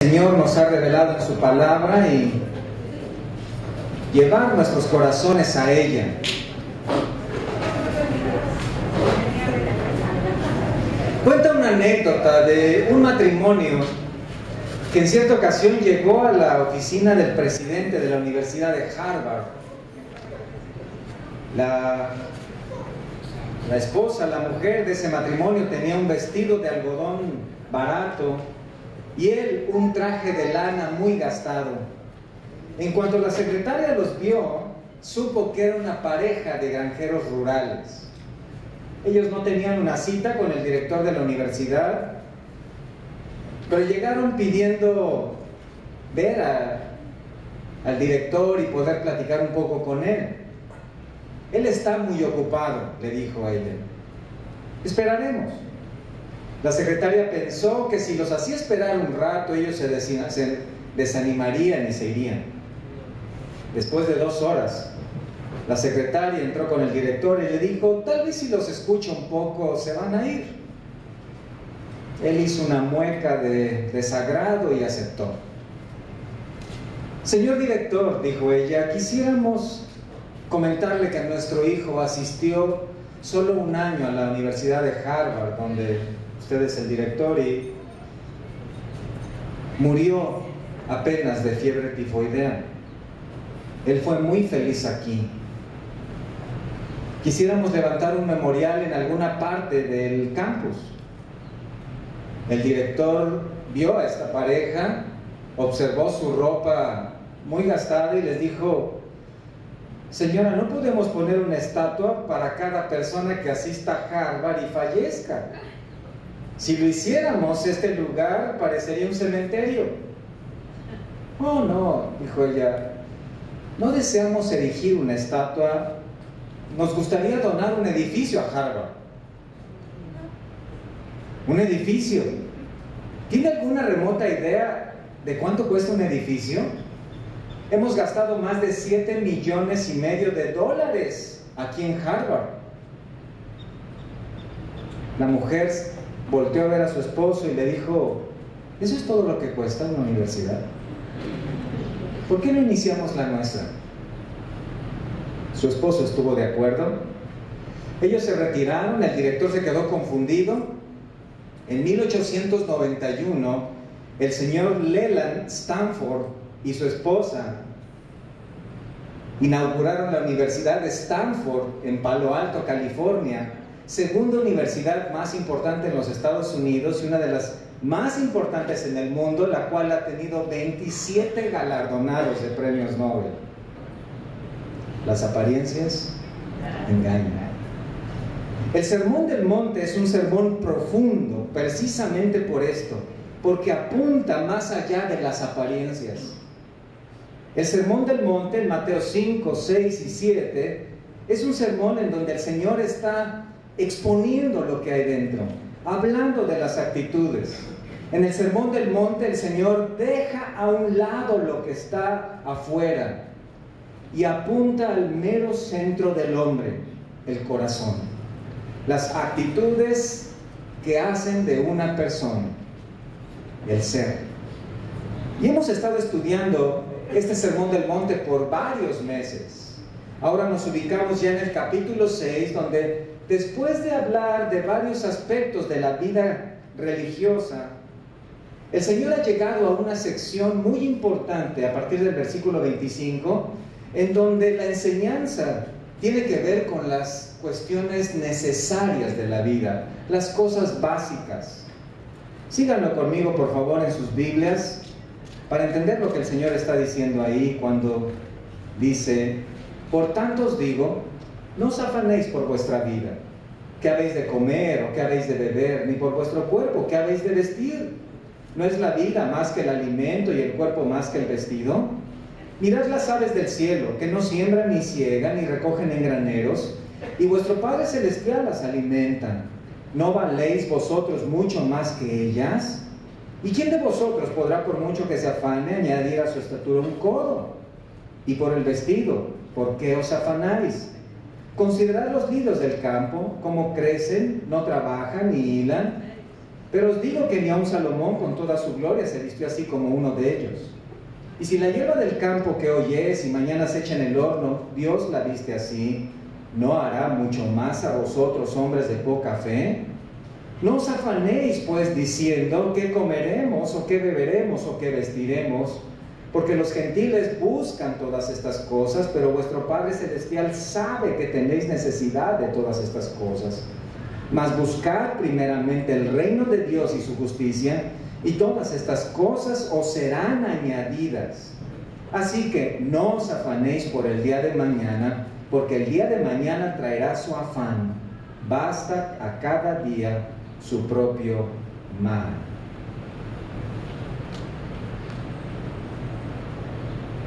El Señor nos ha revelado en su palabra y llevar nuestros corazones a ella. Cuenta una anécdota de un matrimonio que en cierta ocasión llegó a la oficina del presidente de la Universidad de Harvard. La esposa, la mujer de ese matrimonio, tenía un vestido de algodón barato y él un traje de lana muy gastado. En cuanto la secretaria los vio, supo que era una pareja de granjeros rurales. Ellos no tenían una cita con el director de la universidad, pero llegaron pidiendo ver al director y poder platicar un poco con él. Él está muy ocupado, le dijo a ella. Esperaremos. La secretaria pensó que si los hacía esperar un rato, ellos se desanimarían y se irían. Después de 2 horas, la secretaria entró con el director y le dijo: tal vez si los escucho un poco, se van a ir. Él hizo una mueca de desagrado y aceptó. Señor director, dijo ella, quisiéramos comentarle que nuestro hijo asistió solo 1 año a la Universidad de Harvard, donde usted es el director, y murió apenas de fiebre tifoidea. Él fue muy feliz aquí. Quisiéramos levantar un memorial en alguna parte del campus. El director vio a esta pareja, observó su ropa muy gastada y les dijo: señora, no podemos poner una estatua para cada persona que asista a Harvard y fallezca. Si lo hiciéramos, este lugar parecería un cementerio. Oh, no, dijo ella, no deseamos erigir una estatua, nos gustaría donar un edificio a Harvard. ¿Un edificio? ¿Tiene alguna remota idea de cuánto cuesta un edificio? Hemos gastado más de $7,5 millones aquí en Harvard. La mujer volteó a ver a su esposo y le dijo: ¿eso es todo lo que cuesta una universidad? ¿Por qué no iniciamos la nuestra? Su esposo estuvo de acuerdo. Ellos se retiraron, el director se quedó confundido. En 1891, el señor Leland Stanford y su esposa inauguraron la Universidad de Stanford en Palo Alto, California, segunda universidad más importante en los Estados Unidos y una de las más importantes en el mundo, la cual ha tenido 27 galardonados de premios Nobel. Las apariencias engañan. El Sermón del Monte es un sermón profundo, precisamente por esto, porque apunta más allá de las apariencias. El Sermón del Monte, en Mateo 5, 6 y 7, es un sermón en donde el Señor está exponiendo lo que hay dentro, hablando de las actitudes. En el Sermón del Monte, el Señor deja a un lado lo que está afuera y apunta al mero centro del hombre, el corazón. Las actitudes que hacen de una persona, el ser. Y hemos estado estudiando este Sermón del Monte por varios meses. Ahora nos ubicamos ya en el capítulo 6, donde después de hablar de varios aspectos de la vida religiosa, el Señor ha llegado a una sección muy importante a partir del versículo 25, en donde la enseñanza tiene que ver con las cuestiones necesarias de la vida, las cosas básicas. Síganlo conmigo, por favor, en sus Biblias, para entender lo que el Señor está diciendo ahí cuando dice: por tanto os digo, no os afanéis por vuestra vida, qué habéis de comer o qué habéis de beber, ni por vuestro cuerpo, qué habéis de vestir. ¿No es la vida más que el alimento y el cuerpo más que el vestido? Mirad las aves del cielo, que no siembran ni ciegan ni recogen en graneros, y vuestro Padre Celestial las alimenta. ¿No valéis vosotros mucho más que ellas? ¿Y quién de vosotros podrá, por mucho que se afane, añadir a su estatura un codo? Y por el vestido, ¿por qué os afanáis? Considerad los lirios del campo, cómo crecen, no trabajan ni hilan. Pero os digo que ni aun Salomón con toda su gloria se vistió así como uno de ellos. Y si la hierba del campo que hoy es y mañana se echa en el horno, Dios la viste así, ¿no hará mucho más a vosotros, hombres de poca fe? No os afanéis pues diciendo qué comeremos o qué beberemos o qué vestiremos, porque los gentiles buscan todas estas cosas, pero vuestro Padre Celestial sabe que tenéis necesidad de todas estas cosas. Mas buscad primeramente el reino de Dios y su justicia, y todas estas cosas os serán añadidas. Así que no os afanéis por el día de mañana, porque el día de mañana traerá su afán. Basta a cada día su propio mal.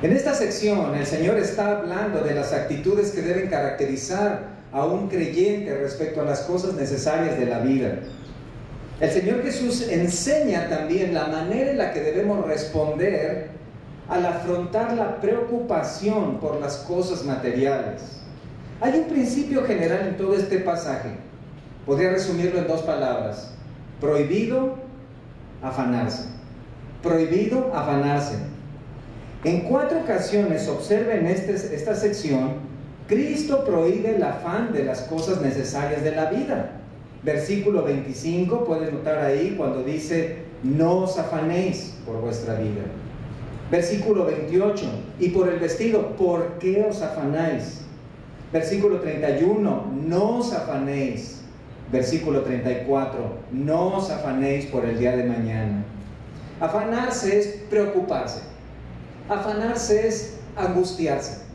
En esta sección el Señor está hablando de las actitudes que deben caracterizar a un creyente respecto a las cosas necesarias de la vida. El Señor Jesús enseña también la manera en la que debemos responder al afrontar la preocupación por las cosas materiales. Hay un principio general en todo este pasaje. Podría resumirlo en 2 palabras: prohibido afanarse. Prohibido afanarse. En 4 ocasiones, observen esta sección, Cristo prohíbe el afán de las cosas necesarias de la vida. Versículo 25, pueden notar ahí cuando dice, no os afanéis por vuestra vida. Versículo 28, y por el vestido, ¿por qué os afanáis? Versículo 31, no os afanéis. Versículo 34, no os afanéis por el día de mañana. Afanarse es preocuparse. Afanarse es angustiarse.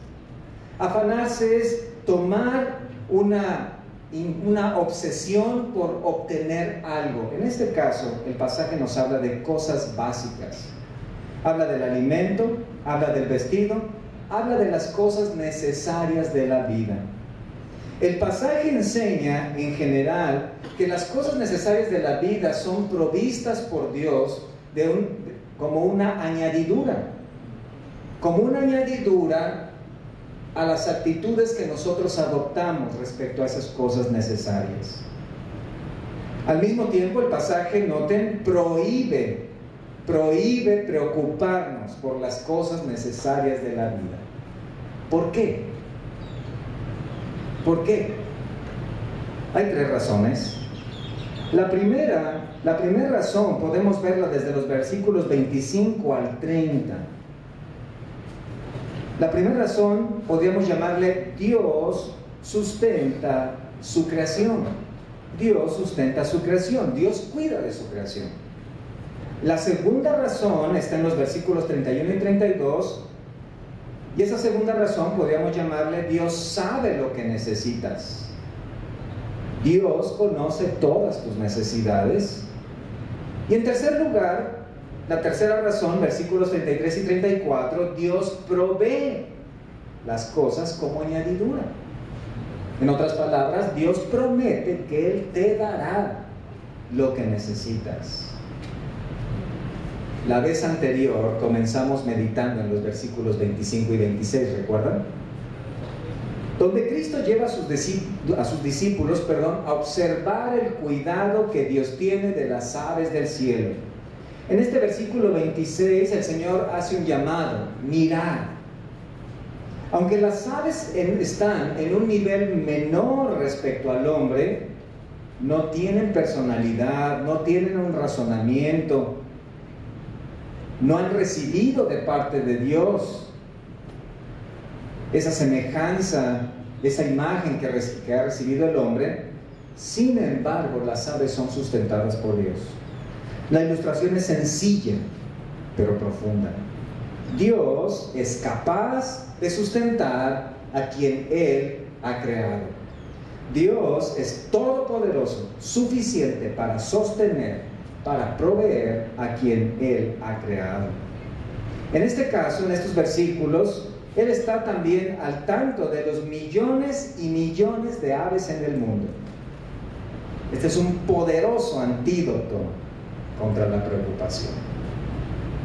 Afanarse es tomar una obsesión por obtener algo. En este caso, el pasaje nos habla de cosas básicas. Habla del alimento, habla del vestido, habla de las cosas necesarias de la vida. El pasaje enseña, en general, que las cosas necesarias de la vida son provistas por Dios como una añadidura. Como una añadidura a las actitudes que nosotros adoptamos respecto a esas cosas necesarias. Al mismo tiempo, el pasaje, noten, prohíbe preocuparnos por las cosas necesarias de la vida. ¿Por qué? ¿Por qué? Hay 3 razones. La primera razón podemos verla desde los versículos 25 al 30. La primera razón podríamos llamarle Dios sustenta su creación. Dios sustenta su creación. Dios cuida de su creación. La segunda razón está en los versículos 31 y 32. Y esa segunda razón podríamos llamarle Dios sabe lo que necesitas. Dios conoce todas tus necesidades. Y en tercer lugar, la tercera razón, versículos 33 y 34, Dios provee las cosas como añadidura. En otras palabras, Dios promete que Él te dará lo que necesitas. La vez anterior comenzamos meditando en los versículos 25 y 26, ¿recuerdan? Donde Cristo lleva a sus discípulos a observar el cuidado que Dios tiene de las aves del cielo. En este versículo 26 el Señor hace un llamado: mirad. Aunque las aves están en un nivel menor respecto al hombre, no tienen personalidad, no tienen un razonamiento, no han recibido de parte de Dios esa semejanza, esa imagen que ha recibido el hombre. Sin embargo, las aves son sustentadas por Dios. La ilustración es sencilla, pero profunda. Dios es capaz de sustentar a quien Él ha creado. Dios es todopoderoso, suficiente para sostener, para proveer a quien Él ha creado. En este caso, en estos versículos, Él está también al tanto de los millones y millones de aves en el mundo. Este es un poderoso antídoto contra la preocupación.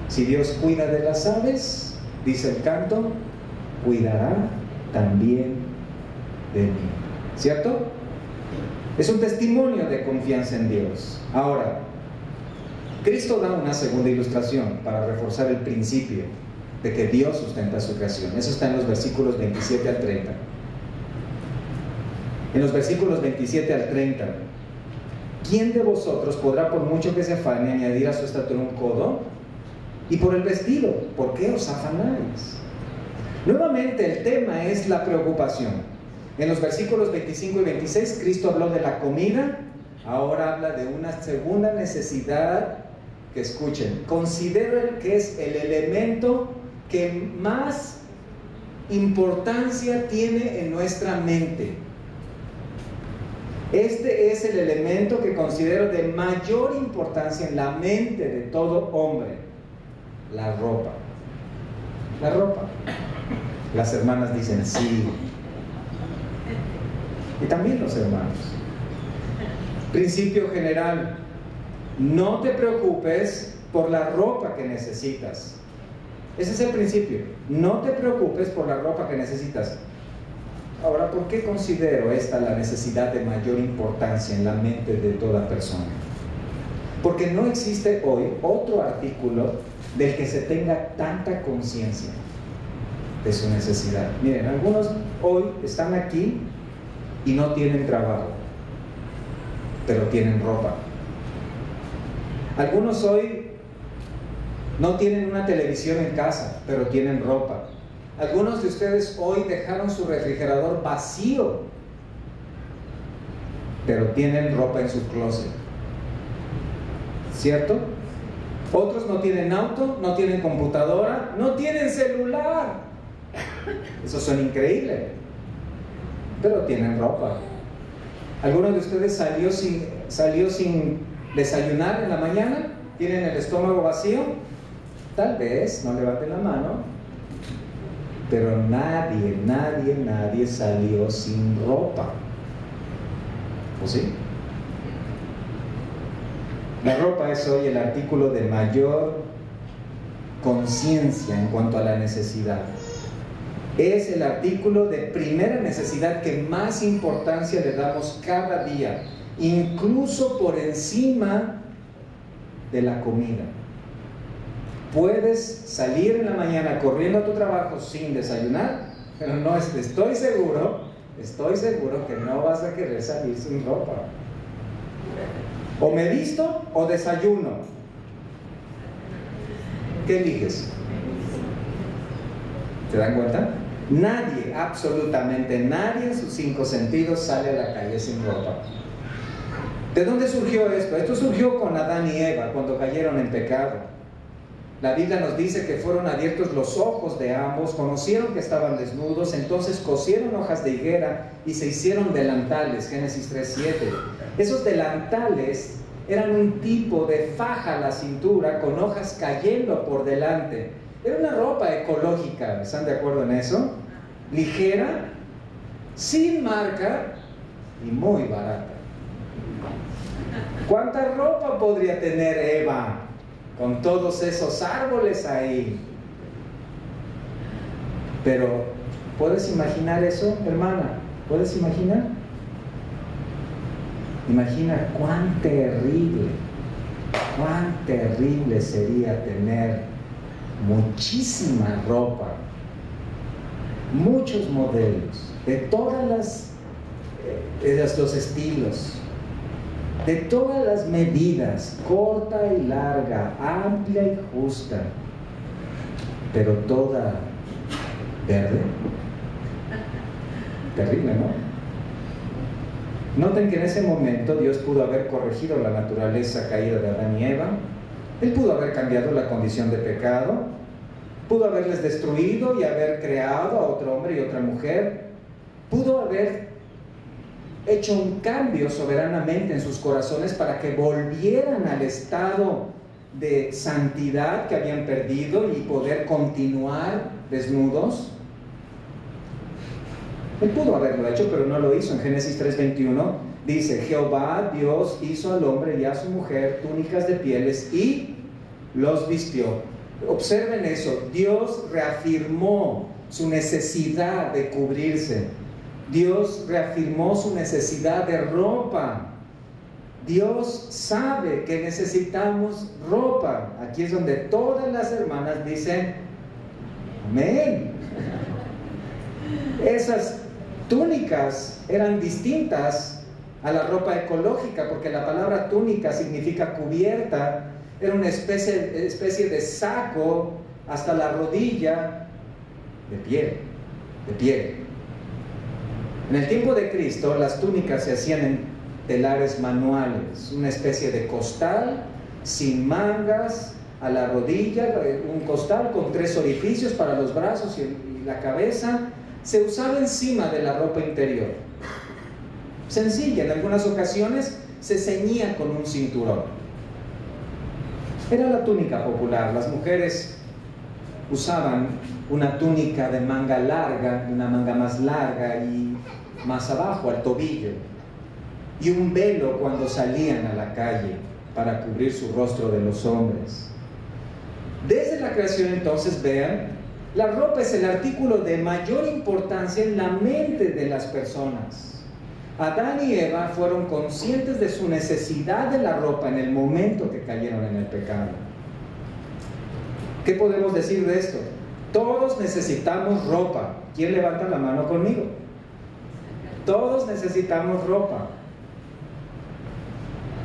Si Dios cuida de las aves, dice el canto, cuidará también de mí. ¿Cierto? Es un testimonio de confianza en Dios. Ahora, Cristo da una segunda ilustración para reforzar el principio de que Dios sustenta su creación. Eso está en los versículos 27 al 30. En los versículos 27 al 30, ¿quién de vosotros podrá, por mucho que se afane, añadir a su estatura un codo? Y por el vestido, ¿por qué os afanáis? Nuevamente el tema es la preocupación. En los versículos 25 y 26 Cristo habló de la comida, ahora habla de una segunda necesidad que, escuchen, consideren que es el elemento que más importancia tiene en nuestra mente. Este es el elemento que considero de mayor importancia en la mente de todo hombre: la ropa. La ropa. Las hermanas dicen sí. Y también los hermanos. Principio general: no te preocupes por la ropa que necesitas. Ese es el principio. No te preocupes por la ropa que necesitas. Ahora, ¿por qué considero esta la necesidad de mayor importancia en la mente de toda persona? Porque no existe hoy otro artículo del que se tenga tanta conciencia de su necesidad. Miren, algunos hoy están aquí y no tienen trabajo, pero tienen ropa. Algunos hoy no tienen una televisión en casa, pero tienen ropa. Algunos de ustedes hoy dejaron su refrigerador vacío, pero tienen ropa en su closet. ¿Cierto? Otros no tienen auto, no tienen computadora, no tienen celular. Eso suena increíble, pero tienen ropa. ¿Alguno de ustedes salió sin desayunar en la mañana? ¿Tienen el estómago vacío? Tal vez, no levanten la mano. Pero nadie salió sin ropa. ¿O sí? La ropa es hoy el artículo de mayor conciencia en cuanto a la necesidad. Es el artículo de primera necesidad que más importancia le damos cada día, incluso por encima de la comida. Puedes salir en la mañana corriendo a tu trabajo sin desayunar, pero no estoy seguro que no vas a querer salir sin ropa. O me visto o desayuno. ¿Qué eliges? ¿Se dan cuenta? Nadie, absolutamente nadie en sus 5 sentidos sale a la calle sin ropa. ¿De dónde surgió esto? Esto surgió con Adán y Eva cuando cayeron en pecado. La Biblia nos dice que fueron abiertos los ojos de ambos, conocieron que estaban desnudos, entonces cosieron hojas de higuera y se hicieron delantales, Génesis 3:7. Esos delantales eran un tipo de faja a la cintura con hojas cayendo por delante. Era una ropa ecológica, ¿están de acuerdo en eso? Ligera, sin marca y muy barata. ¿Cuánta ropa podría tener Eva con todos esos árboles ahí? Pero, ¿puedes imaginar eso, hermana? ¿Puedes imaginar? Imagina cuán terrible sería tener muchísima ropa, muchos modelos, de todas los estilos, de todas las medidas, corta y larga, amplia y justa, pero toda verde. Terrible, ¿no? Noten que en ese momento Dios pudo haber corregido la naturaleza caída de Adán y Eva. Él pudo haber cambiado la condición de pecado, pudo haberles destruido y haber creado a otro hombre y otra mujer, pudo haber hecho un cambio soberanamente en sus corazones para que volvieran al estado de santidad que habían perdido y poder continuar desnudos. Él pudo haberlo hecho, pero no lo hizo. En Génesis 3:21 dice: Jehová Dios hizo al hombre y a su mujer túnicas de pieles y los vistió. Observen eso, Dios reafirmó su necesidad de cubrirse. Dios reafirmó su necesidad de ropa, Dios sabe que necesitamos ropa. Aquí es donde todas las hermanas dicen, amén. Esas túnicas eran distintas a la ropa ecológica, porque la palabra túnica significa cubierta. Era una especie de saco hasta la rodilla de piel. En el tiempo de Cristo, las túnicas se hacían en telares manuales, una especie de costal sin mangas a la rodilla, un costal con 3 orificios para los brazos y la cabeza. Se usaba encima de la ropa interior. Sencilla, en algunas ocasiones se ceñía con un cinturón. Era la túnica popular. Las mujeres usaban una túnica de manga larga, una manga más larga y más abajo, al tobillo, y un velo cuando salían a la calle para cubrir su rostro de los hombres. Desde la creación, entonces, vean, la ropa es el artículo de mayor importancia en la mente de las personas. Adán y Eva fueron conscientes de su necesidad de la ropa en el momento que cayeron en el pecado. ¿Qué podemos decir de esto? Todos necesitamos ropa. ¿Quién levanta la mano conmigo? Todos necesitamos ropa.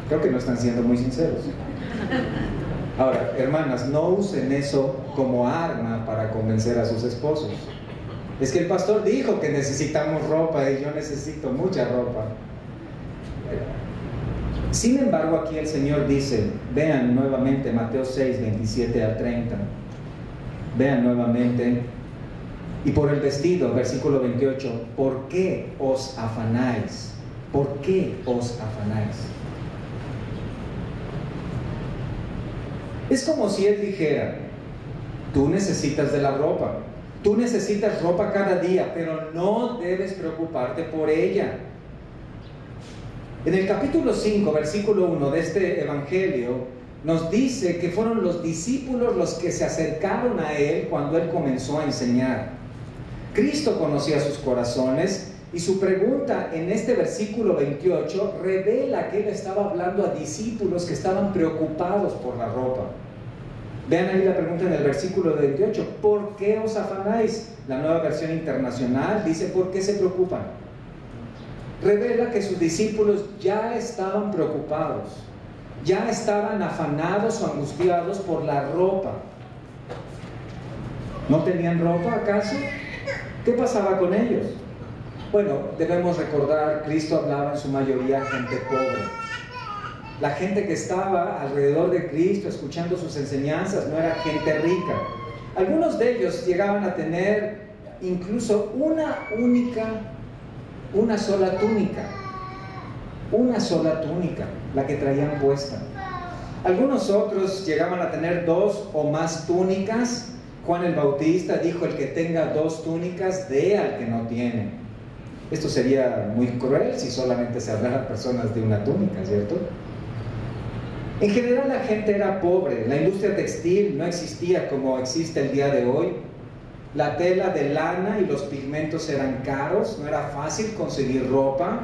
Creo que no están siendo muy sinceros. Ahora, hermanas, no usen eso como arma para convencer a sus esposos. Es que el pastor dijo que necesitamos ropa y yo necesito mucha ropa. Sin embargo, aquí el Señor dice, vean nuevamente Mateo 6, 27 al 30. Vean nuevamente. Y por el vestido, versículo 28, ¿por qué os afanáis? ¿Por qué os afanáis? Es como si Él dijera, tú necesitas de la ropa, tú necesitas ropa cada día, pero no debes preocuparte por ella. En el capítulo 5, versículo 1 de este evangelio, nos dice que fueron los discípulos los que se acercaron a Él cuando Él comenzó a enseñar. Cristo conocía sus corazones y su pregunta en este versículo 28 revela que Él estaba hablando a discípulos que estaban preocupados por la ropa. Vean ahí la pregunta en el versículo 28, ¿por qué os afanáis? La Nueva Versión Internacional dice, ¿por qué se preocupan? Revela que sus discípulos ya estaban preocupados, ya estaban afanados o angustiados por la ropa. ¿No tenían ropa acaso? ¿Qué pasaba con ellos? Bueno, debemos recordar, Cristo hablaba en su mayoría gente pobre. La gente que estaba alrededor de Cristo escuchando sus enseñanzas no era gente rica. Algunos de ellos llegaban a tener incluso una sola túnica, la que traían puesta. Algunos otros llegaban a tener 2 o más túnicas. Juan el Bautista dijo, el que tenga 2 túnicas, dé al que no tiene. Esto sería muy cruel si solamente se hablara a personas de una túnica, ¿cierto? En general la gente era pobre, la industria textil no existía como existe el día de hoy. La tela de lana y los pigmentos eran caros, no era fácil conseguir ropa.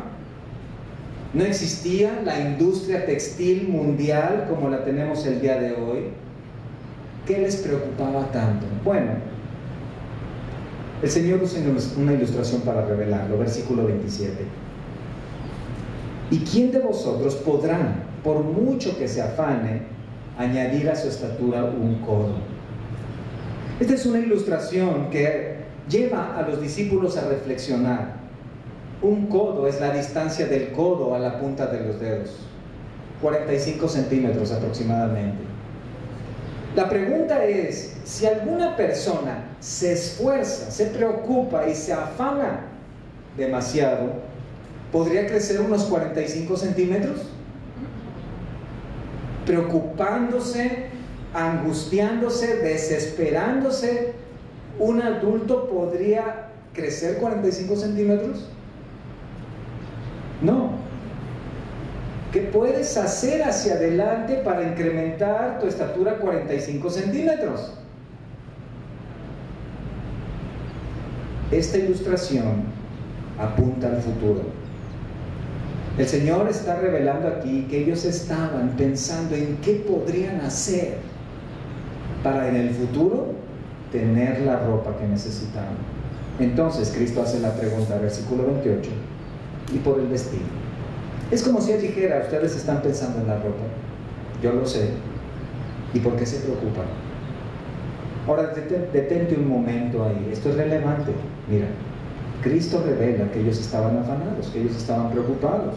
No existía la industria textil mundial como la tenemos el día de hoy. ¿Qué les preocupaba tanto? Bueno, el Señor usa una ilustración para revelarlo, versículo 27. ¿Y quién de vosotros podrá, por mucho que se afane, añadir a su estatura un codo? Esta es una ilustración que lleva a los discípulos a reflexionar. Un codo es la distancia del codo a la punta de los dedos, 45 centímetros aproximadamente. La pregunta es, si alguna persona se esfuerza, se preocupa y se afana demasiado, ¿podría crecer unos 45 centímetros? Preocupándose, angustiándose, desesperándose, ¿un adulto podría crecer 45 centímetros? No. ¿Qué puedes hacer hacia adelante para incrementar tu estatura 45 centímetros? Esta ilustración apunta al futuro. El Señor está revelando aquí que ellos estaban pensando en qué podrían hacer para en el futuro tener la ropa que necesitaban. Entonces Cristo hace la pregunta, versículo 28, y por el vestido. Es como si Él dijera, ustedes están pensando en la ropa, yo lo sé, ¿y por qué se preocupan? Ahora detente un momento ahí, esto es relevante. Mira, Cristo revela que ellos estaban afanados, que ellos estaban preocupados.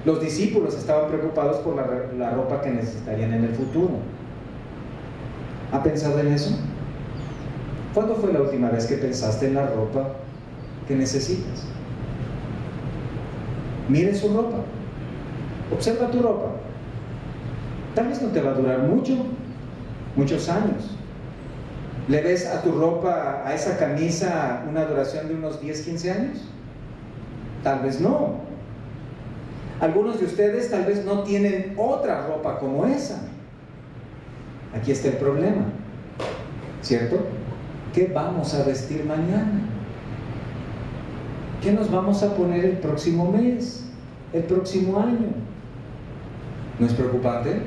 Los discípulos estaban preocupados por la ropa que necesitarían en el futuro. ¿Ha pensado en eso? ¿Cuándo fue la última vez que pensaste en la ropa que necesitas? Mire su ropa. Observa tu ropa. Tal vez no te va a durar muchos años. ¿Le ves a tu ropa, a esa camisa, una duración de unos 10, 15 años? Tal vez no. Algunos de ustedes tal vez no tienen otra ropa como esa. Aquí está el problema, ¿cierto? ¿Qué vamos a vestir mañana? ¿Qué nos vamos a poner el próximo mes? ¿El próximo año? ¿No es preocupante?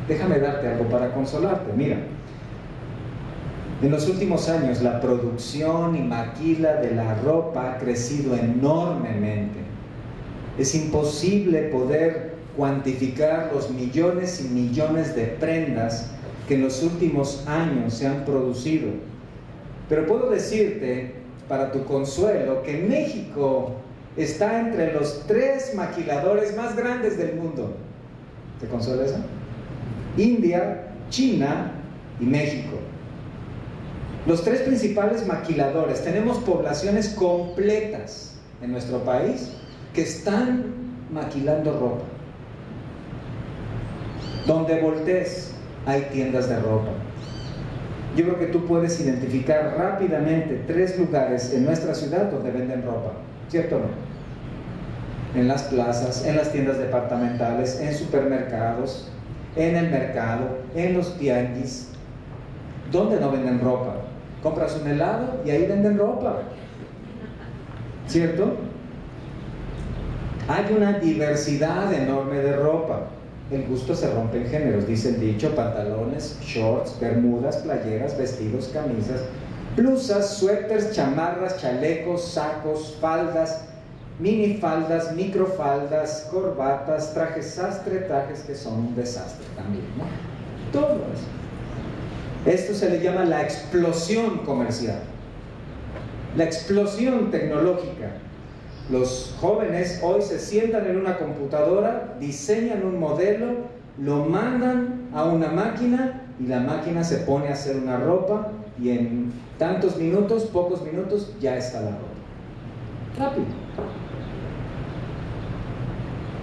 Déjame darte algo para consolarte. Mira, en los últimos años la producción y maquila de la ropa ha crecido enormemente. Es imposible poder cuantificar los millones y millones de prendas que en los últimos años se han producido. Pero puedo decirte, para tu consuelo, que México está entre los 3 maquiladores más grandes del mundo. ¿Te consuela eso? India, China y México. Los 3 principales maquiladores. Tenemos poblaciones completas en nuestro país que están maquilando ropa. Donde voltees hay tiendas de ropa. Yo creo que tú puedes identificar rápidamente 3 lugares en nuestra ciudad donde venden ropa, ¿cierto o no? En las plazas, en las tiendas departamentales, en supermercados, en el mercado, en los tianguis. ¿Dónde no venden ropa? Compras un helado y ahí venden ropa, ¿cierto? Hay una diversidad enorme de ropa. El gusto se rompe en géneros, dice el dicho: pantalones, shorts, bermudas, playeras, vestidos, camisas, blusas, suéteres, chamarras, chalecos, sacos, faldas, minifaldas, microfaldas, corbatas, trajes sastre, trajes que son un desastre también, ¿no? Todo eso. Esto se le llama la explosión comercial, la explosión tecnológica. Los jóvenes hoy se sientan en una computadora, diseñan un modelo, lo mandan a una máquina y la máquina se pone a hacer una ropa y en tantos minutos, pocos minutos, ya está la ropa. Rápido.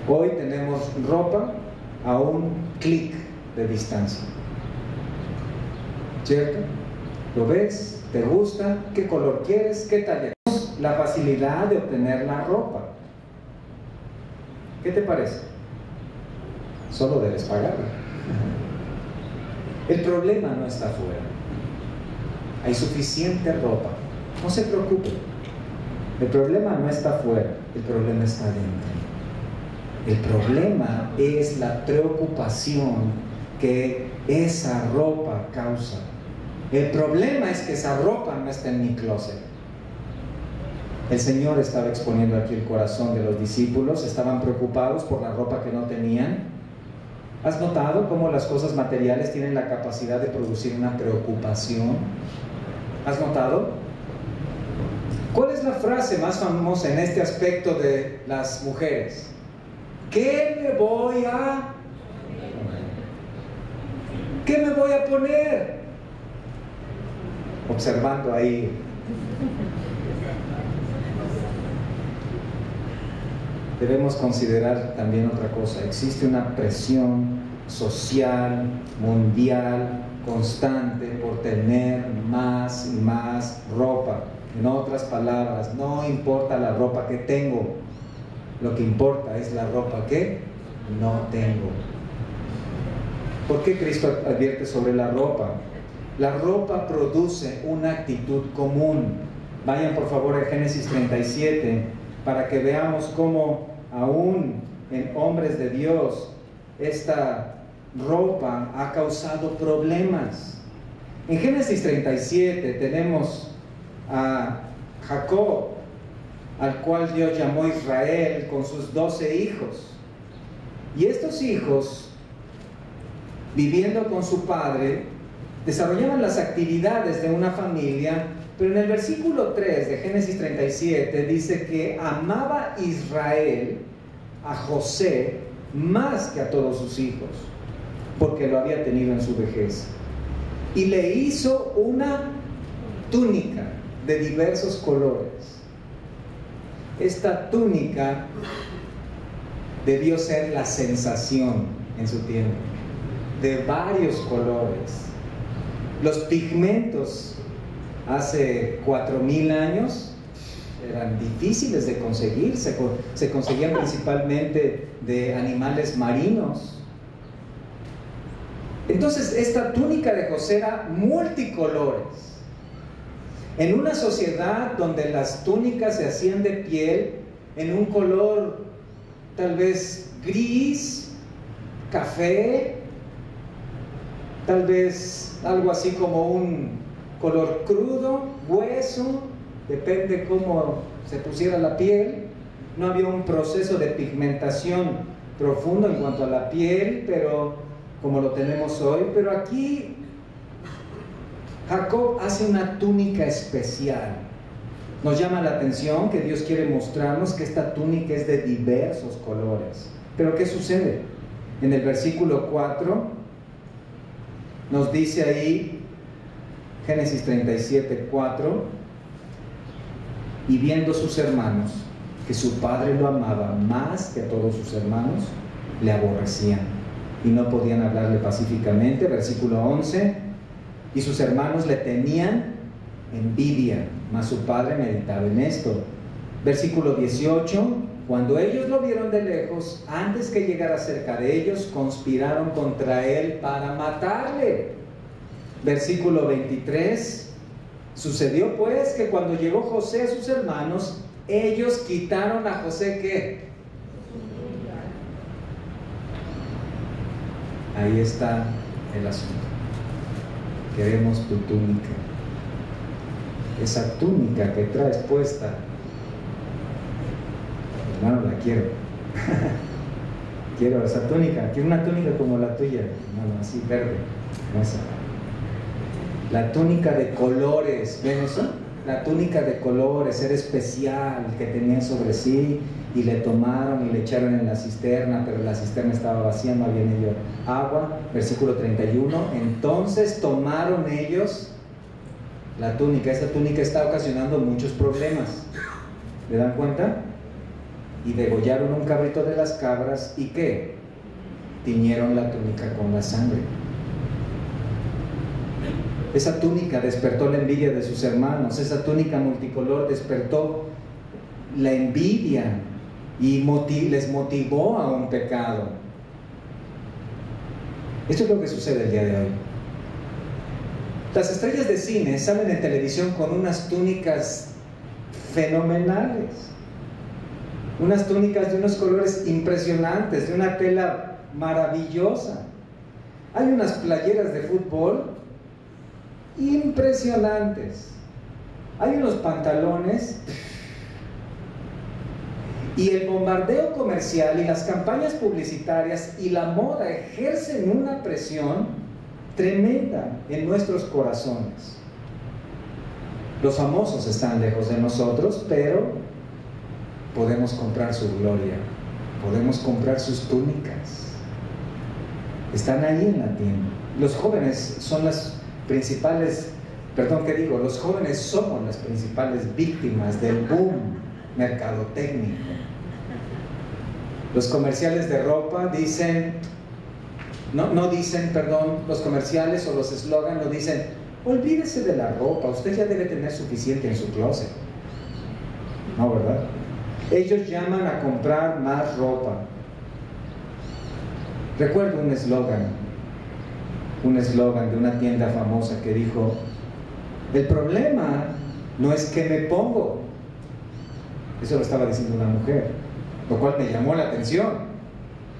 Hoy tenemos ropa a un clic de distancia, ¿cierto? Lo ves, te gusta, qué color quieres, qué talla. La facilidad de obtener la ropa. ¿Qué te parece? Solo debes pagarla. El problema no está afuera. Hay suficiente ropa. No se preocupe. El problema no está afuera. El problema está dentro. El problema es la preocupación que esa ropa causa. El problema es que esa ropa no está en mi closet. El Señor estaba exponiendo aquí el corazón de los discípulos. Estaban preocupados por la ropa que no tenían. ¿Has notado cómo las cosas materiales tienen la capacidad de producir una preocupación? ¿Has notado? ¿Cuál es la frase más famosa en este aspecto de las mujeres? ¿Qué me voy a poner? Observando ahí. Debemos considerar también otra cosa. Existe una presión social, mundial, constante por tener más y más ropa. En otras palabras, no importa la ropa que tengo, lo que importa es la ropa que no tengo. ¿Por qué Cristo advierte sobre la ropa? La ropa produce una actitud común. Vayan por favor a Génesis 37 para que veamos cómo aún en hombres de Dios, esta ropa ha causado problemas. En Génesis 37 tenemos a Jacob, al cual Dios llamó Israel, con sus 12 hijos. Y estos hijos, viviendo con su padre, desarrollaban las actividades de una familia, pero en el versículo 3 de Génesis 37 dice que amaba Israel a José más que a todos sus hijos, porque lo había tenido en su vejez. Y le hizo una túnica de diversos colores. Esta túnica debió ser la sensación en su tiempo, de varios colores. Los pigmentos hace 4000 años eran difíciles de conseguir, se conseguían principalmente de animales marinos. Entonces esta túnica de José era multicolores. En una sociedad donde las túnicas se hacían de piel en un color tal vez gris, café, tal vez algo así como un color crudo, hueso, depende cómo se pusiera la piel. No había un proceso de pigmentación profundo en cuanto a la piel, pero como lo tenemos hoy. Pero aquí Jacob hace una túnica especial. Nos llama la atención que Dios quiere mostrarnos que esta túnica es de diversos colores. Pero ¿qué sucede? En el versículo 4 nos dice ahí, Génesis 37, 4, y viendo sus hermanos que su padre lo amaba más que a todos sus hermanos, le aborrecían y no podían hablarle pacíficamente. Versículo 11, y sus hermanos le tenían envidia, mas su padre meditaba en esto. Versículo 18, cuando ellos lo vieron de lejos, antes que llegara cerca de ellos, conspiraron contra él para matarle. Versículo 23, sucedió pues que cuando llegó José a sus hermanos, ellos quitaron a José, ¿qué? Ahí está el asunto. Queremos tu túnica. Esa túnica que traes puesta, hermano, la quiero. Quiero esa túnica. Quiero una túnica como la tuya, hermano, así verde. No esa. La túnica de colores, ¿ven eso? La túnica de colores, era especial, que tenía sobre sí, y le tomaron y le echaron en la cisterna, pero la cisterna estaba vacía, no había en ello agua. Versículo 31, entonces tomaron ellos la túnica. Esta túnica está ocasionando muchos problemas, ¿le dan cuenta? Y degollaron un cabrito de las cabras, ¿y qué? Tiñeron la túnica con la sangre. Esa túnica despertó la envidia de sus hermanos. Esa túnica multicolor despertó la envidia y les motivó a un pecado. Esto es lo que sucede el día de hoy. Las estrellas de cine salen en televisión con unas túnicas fenomenales, unas túnicas de unos colores impresionantes, de una tela maravillosa. Hay unas playeras de fútbol impresionantes, hay unos pantalones, y el bombardeo comercial y las campañas publicitarias y la moda ejercen una presión tremenda en nuestros corazones. Los famosos están lejos de nosotros, pero podemos comprar su gloria, podemos comprar sus túnicas, están ahí en la tienda. Los jóvenes son las principales, los jóvenes somos las principales víctimas del boom mercadotécnico. Los comerciales de ropa dicen, los comerciales o los eslogan no dicen, olvídese de la ropa, usted ya debe tener suficiente en su closet. No, ¿verdad? Ellos llaman a comprar más ropa. Recuerdo un eslogan de una tienda famosa que dijo, el problema no es que me pongo. Eso lo estaba diciendo una mujer. lo cual me llamó la atención.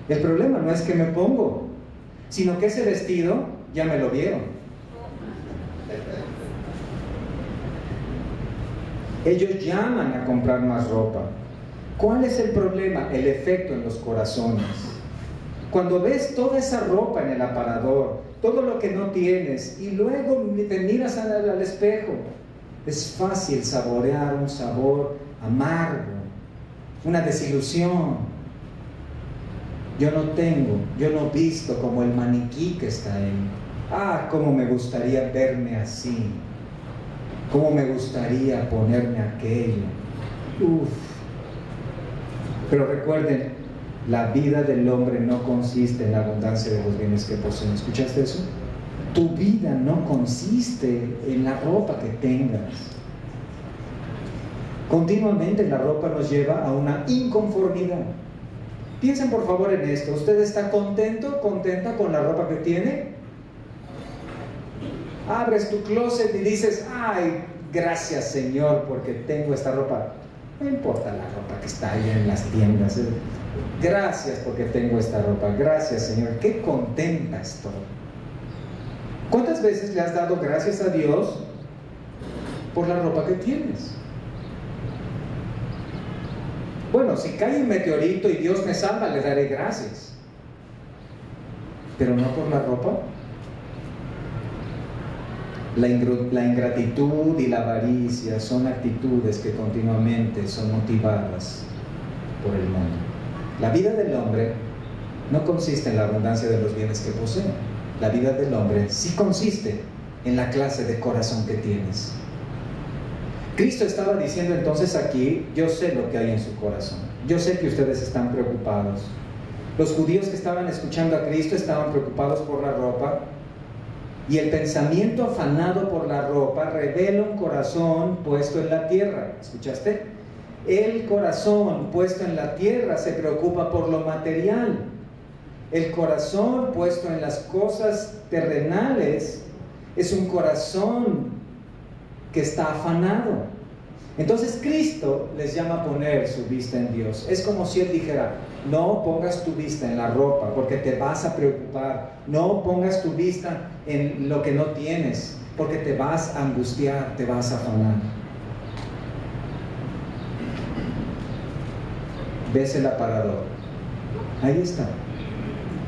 El problema no es que me pongo, sino que ese vestido ya me lo vieron. Ellos llaman a comprar más ropa. ¿Cuál es el problema? El efecto en los corazones. Cuando ves toda esa ropa en el aparador, todo lo que no tienes, y luego te miras al espejo, es fácil saborear un sabor amargo, una desilusión. Yo no tengo, yo no visto como el maniquí que está ahí. Ah, cómo me gustaría verme así. Cómo me gustaría ponerme aquello. Uf. Pero recuerden, la vida del hombre no consiste en la abundancia de los bienes que poseen. ¿Escuchaste eso? Tu vida no consiste en la ropa que tengas. Continuamente la ropa nos lleva a una inconformidad. Piensen por favor en esto. ¿Usted está contento, contenta con la ropa que tiene? Abres tu closet y dices, ay, gracias Señor porque tengo esta ropa. No importa la ropa que está ahí en las tiendas. Gracias porque tengo esta ropa. Gracias Señor. Qué contenta estoy. ¿Cuántas veces le has dado gracias a Dios por la ropa que tienes? Bueno, si cae un meteorito y Dios me salva, le daré gracias. Pero no por la ropa. La ingratitud y la avaricia son actitudes que continuamente son motivadas por el mundo. La vida del hombre no consiste en la abundancia de los bienes que posee. La vida del hombre sí consiste en la clase de corazón que tienes. Cristo estaba diciendo entonces aquí, yo sé lo que hay en su corazón. Yo sé que ustedes están preocupados. Los judíos que estaban escuchando a Cristo estaban preocupados por la ropa. Y el pensamiento afanado por la ropa revela un corazón puesto en la tierra. ¿Escuchaste? El corazón puesto en la tierra se preocupa por lo material. El corazón puesto en las cosas terrenales es un corazón que está afanado. Entonces Cristo les llama a poner su vista en Dios. Es como si Él dijera, no pongas tu vista en la ropa porque te vas a preocupar. No pongas tu vista en lo que no tienes porque te vas a angustiar, te vas a afanar. ¿Ves el aparador? Ahí está.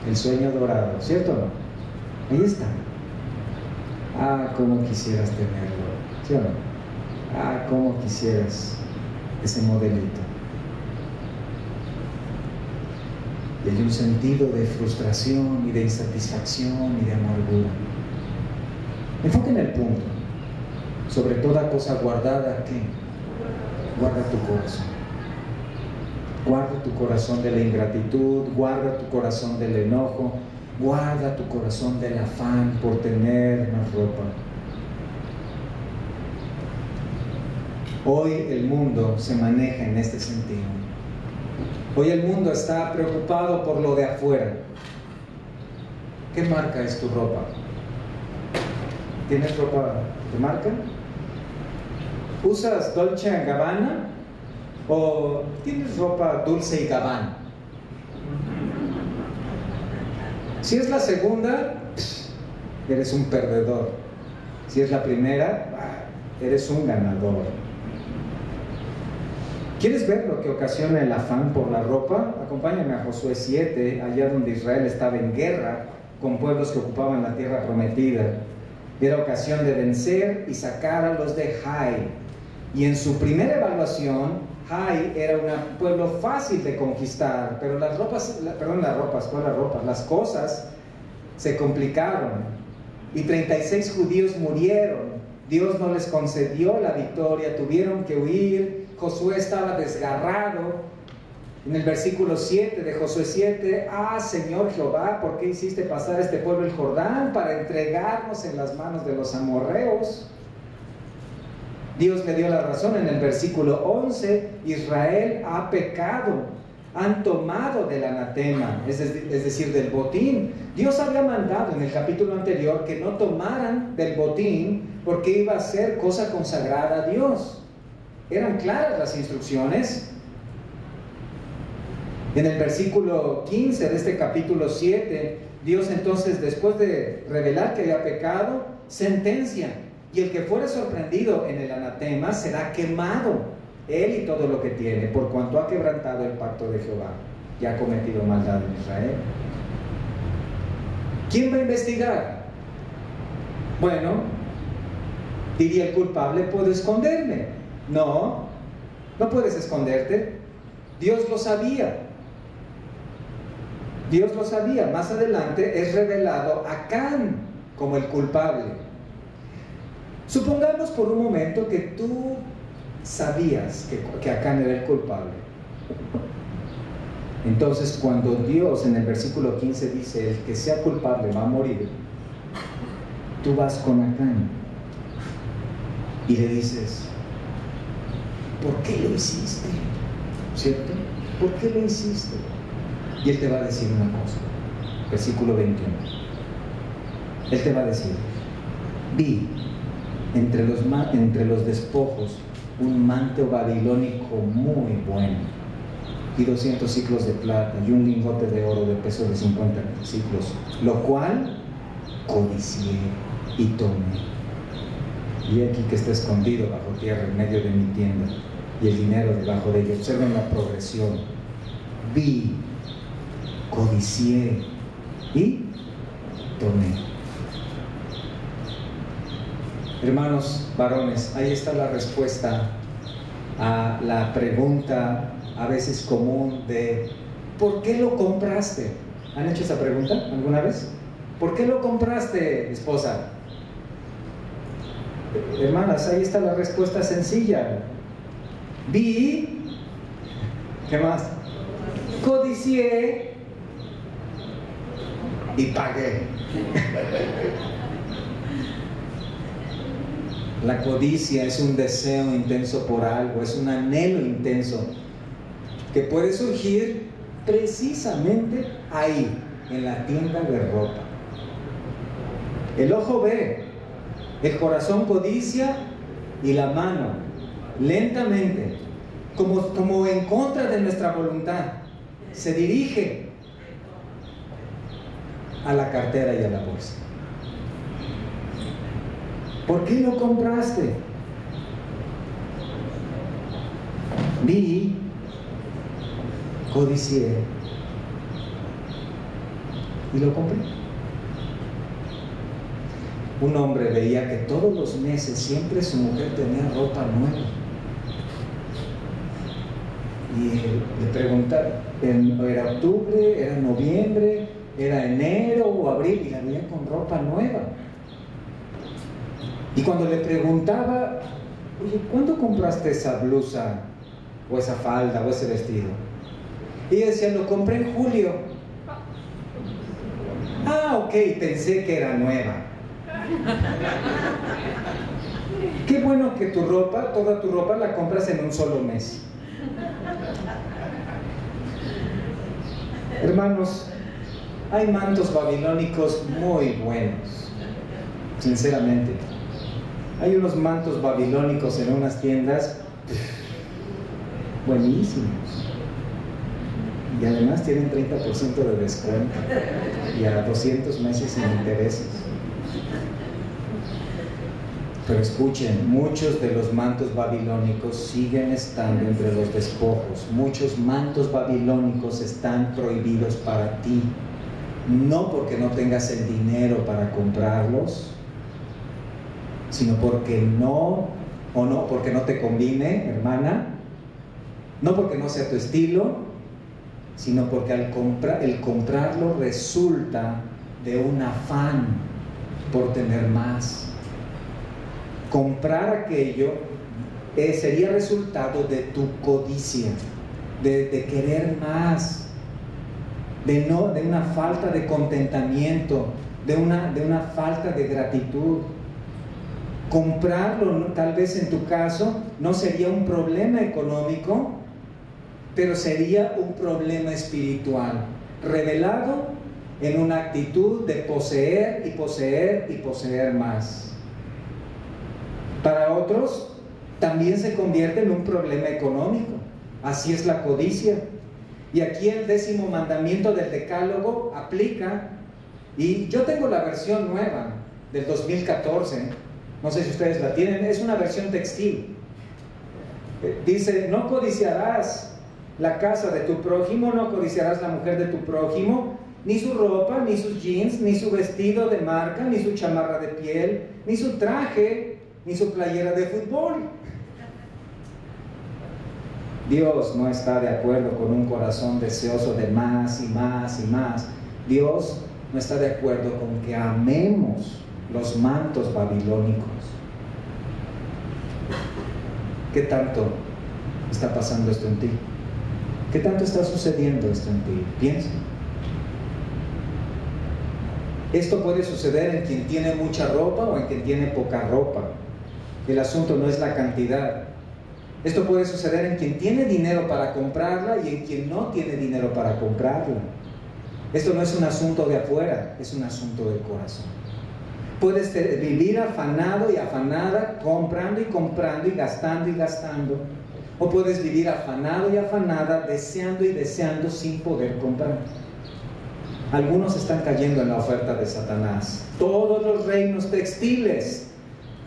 El sueño dorado, ¿cierto o no? Ahí está. Ah, cómo quisieras tenerlo, ¿sí o no? Ah, cómo quisieras ese modelito. Y hay un sentido de frustración y de insatisfacción y de amargura. Enfoca en el punto. Sobre toda cosa guardada, ¿qué? Guarda tu corazón. Guarda tu corazón de la ingratitud, guarda tu corazón del enojo, guarda tu corazón del afán por tener más ropa. Hoy el mundo se maneja en este sentido. Hoy el mundo está preocupado por lo de afuera. ¿Qué marca es tu ropa? ¿Tienes ropa de marca? ¿Usas Dolce & Gabbana? ¿O tienes ropa Dulce y Gabbana? Si es la segunda, eres un perdedor. Si es la primera, eres un ganador. ¿Quieres ver lo que ocasiona el afán por la ropa? Acompáñame a Josué 7, allá donde Israel estaba en guerra con pueblos que ocupaban la tierra prometida. Era ocasión de vencer y sacar a los de Jai. Y en su primera evaluación, Jai era un pueblo fácil de conquistar, pero las cosas se complicaron y 36 judíos murieron. Dios no les concedió la victoria, tuvieron que huir. Josué estaba desgarrado. En el versículo 7 de Josué 7, ah, Señor Jehová, ¿por qué hiciste pasar este pueblo el Jordán para entregarnos en las manos de los amorreos? Dios le dio la razón en el versículo 11, Israel ha pecado, han tomado del anatema, es decir, del botín. Dios había mandado en el capítulo anterior que no tomaran del botín porque iba a ser cosa consagrada a Dios. Eran claras las instrucciones. En el versículo 15 de este capítulo 7, Dios entonces, después de revelar que había pecado, sentencia, y el que fuere sorprendido en el anatema será quemado, él y todo lo que tiene, por cuanto ha quebrantado el pacto de Jehová y ha cometido maldad en Israel. ¿Quién va a investigar? Bueno, diría el culpable, ¿puedo esconderme? No, no puedes esconderte. Dios lo sabía. Dios lo sabía. Más adelante es revelado Acán como el culpable. Supongamos por un momento que tú sabías que Acán era el culpable. Entonces, cuando Dios en el versículo 15 dice, el que sea culpable va a morir, tú vas con Acán y le dices, ¿por qué lo hiciste? ¿Cierto? ¿Por qué lo hiciste? Y él te va a decir una cosa, versículo 21. Él te va a decir, vi entre los despojos un manto babilónico muy bueno, y 200 ciclos de plata, y un lingote de oro de peso de 50 ciclos, lo cual codicié y tomé. Y aquí que está escondido bajo tierra en medio de mi tienda, y el dinero debajo de ella. Observen la progresión. Vi, codicié y tomé. Hermanos varones, ahí está la respuesta a la pregunta a veces común de ¿por qué lo compraste? ¿Han hecho esa pregunta alguna vez? ¿Por qué lo compraste, esposa? Hermanas, ahí está la respuesta sencilla. Vi, ¿qué más? Codicié y pagué. La codicia es un deseo intenso por algo, es un anhelo intenso que puede surgir precisamente ahí, en la tienda de ropa. El ojo ve, el corazón codicia y la mano, lentamente, como en contra de nuestra voluntad, se dirige a la cartera y a la bolsa. ¿Por qué lo compraste? Vi, codicié y lo compré. Un hombre veía que todos los meses siempre su mujer tenía ropa nueva. Y le preguntaba, ¿era octubre, era noviembre, era enero o abril? Y la veía con ropa nueva. Y cuando le preguntaba, oye, ¿cuándo compraste esa blusa, o esa falda, o ese vestido? Y ella decía, lo compré en julio. Ah, ok, pensé que era nueva. Qué bueno que tu ropa, toda tu ropa la compras en un solo mes. Hermanos, hay mantos babilónicos muy buenos, sinceramente. Hay unos mantos babilónicos en unas tiendas buenísimos. Y además tienen 30% de descuento y a 200 meses sin intereses. Pero escuchen, muchos de los mantos babilónicos siguen estando entre los despojos. Muchos mantos babilónicos están prohibidos para ti. No porque no tengas el dinero para comprarlos, sino porque porque no te conviene, hermana, no porque no sea tu estilo, sino porque el comprarlo resulta de un afán por tener más. Comprar aquello sería resultado de tu codicia, de querer más, de una falta de contentamiento, de una falta de gratitud. Comprarlo, tal vez en tu caso, no sería un problema económico, pero sería un problema espiritual, revelado en una actitud de poseer y poseer y poseer más. Para otros, también se convierte en un problema económico. Así es la codicia. Y aquí el 10º mandamiento del Decálogo aplica, y yo tengo la versión nueva del 2014, no sé si ustedes la tienen, es una versión textil. Dice: no codiciarás la casa de tu prójimo, no codiciarás la mujer de tu prójimo, ni su ropa, ni sus jeans, ni su vestido de marca, ni su chamarra de piel, ni su traje, ni su playera de fútbol. Dios no está de acuerdo con un corazón deseoso de más y más y más. Dios no está de acuerdo con que amemos los mantos babilónicos. ¿Qué tanto está pasando esto en ti? ¿Qué tanto está sucediendo esto en ti? Piensa. Esto puede suceder en quien tiene mucha ropa o en quien tiene poca ropa. El asunto no es la cantidad. Esto puede suceder en quien tiene dinero para comprarla y en quien no tiene dinero para comprarla. Esto no es un asunto de afuera, es un asunto del corazón. Puedes vivir afanado y afanada, comprando y comprando y gastando, o puedes vivir afanado y afanada, deseando y deseando sin poder comprar. Algunos están cayendo en la oferta de Satanás. Todos los reinos textiles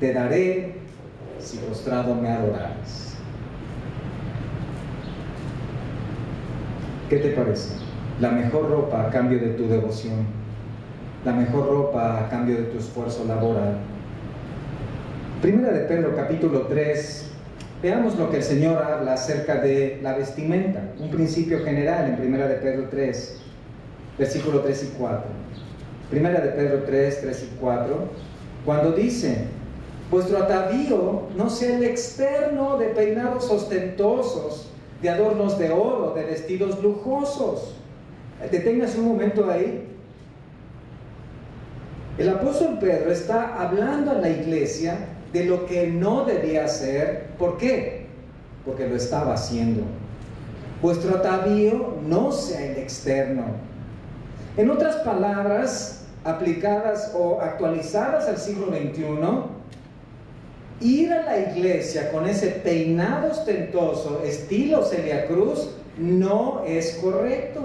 te daré si postrado me adorares. ¿Qué te parece? La mejor ropa a cambio de tu devoción, la mejor ropa a cambio de tu esfuerzo laboral. Primera de Pedro capítulo 3, veamos lo que el Señor habla acerca de la vestimenta, un principio general en Primera de Pedro 3, versículo 3 y 4. Primera de Pedro 3, 3 y 4, cuando dice: vuestro atavío no sea el externo de peinados ostentosos, de adornos de oro, de vestidos lujosos. Deténgase un momento ahí. El apóstol Pedro está hablando a la iglesia de lo que no debía hacer. ¿Por qué? Porque lo estaba haciendo. Vuestro atavío no sea el externo. En otras palabras, aplicadas o actualizadas al siglo XXI, ir a la iglesia con ese peinado ostentoso, estilo Celia Cruz, no es correcto.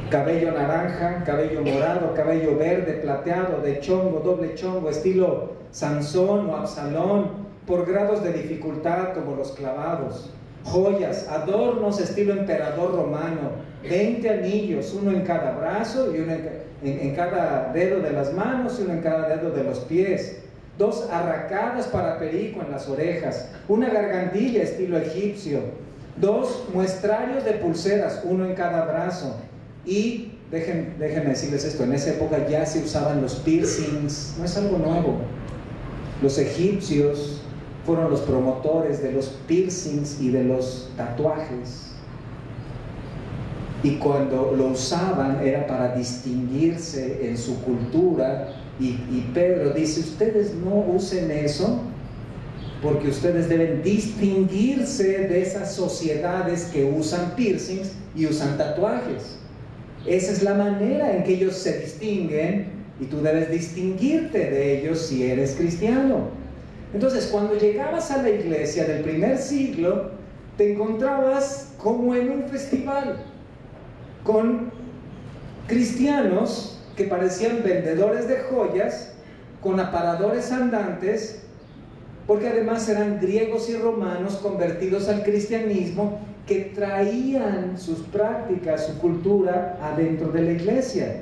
Cabello naranja, cabello morado, cabello verde, plateado, de chongo, doble chongo, estilo Sansón o Absalón, por grados de dificultad como los clavados. Joyas, adornos estilo emperador romano, 20 anillos, uno en cada brazo y uno en cada dedo de las manos y uno en cada dedo de los pies. 2 arracadas para perico en las orejas, una gargantilla estilo egipcio, 2 muestrarios de pulseras, uno en cada brazo. Y déjenme decirles esto, en esa época ya se usaban los piercings, no es algo nuevo. Los egipcios fueron los promotores de los piercings y de los tatuajes. Y cuando lo usaban era para distinguirse en su cultura. Y Pedro dice: ustedes no usen eso, porque ustedes deben distinguirse de esas sociedades que usan piercings y usan tatuajes. Esa es la manera en que ellos se distinguen, y tú debes distinguirte de ellos si eres cristiano. Entonces, cuando llegabas a la iglesia del primer siglo, te encontrabas como en un festival, con cristianos que parecían vendedores de joyas, con aparadores andantes, porque además eran griegos y romanos convertidos al cristianismo, que traían sus prácticas, su cultura adentro de la iglesia.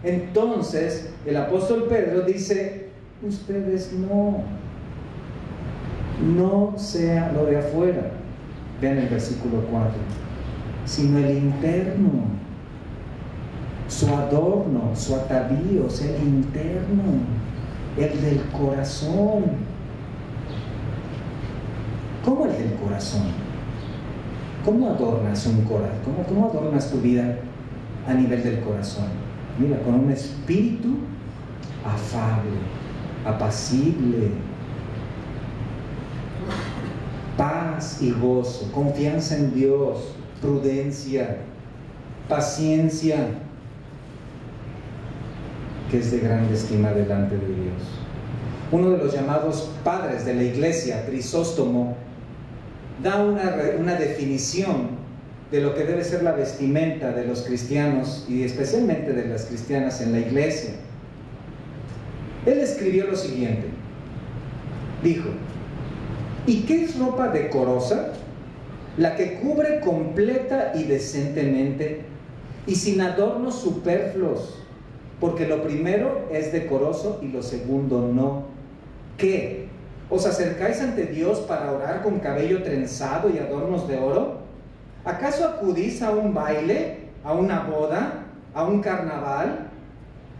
Entonces el apóstol Pedro dice: ustedes no sea lo de afuera, vean el versículo 4, sino el interno, su adorno, su atavío, sea el interno, el del corazón. ¿Cómo el del corazón? ¿Cómo adornas un corazón? ¿Cómo adornas tu vida a nivel del corazón? Mira, con un espíritu afable, apacible, paz y gozo, confianza en Dios, prudencia, paciencia, que es de grande estima delante de Dios. Uno de los llamados padres de la iglesia, Crisóstomo, da una definición de lo que debe ser la vestimenta de los cristianos y especialmente de las cristianas en la iglesia. Él escribió lo siguiente, dijo: ¿y qué es ropa decorosa? La que cubre completa y decentemente y sin adornos superfluos, porque lo primero es decoroso y lo segundo no. ¿Qué? ¿Os acercáis ante Dios para orar con cabello trenzado y adornos de oro? ¿Acaso acudís a un baile, a una boda, a un carnaval?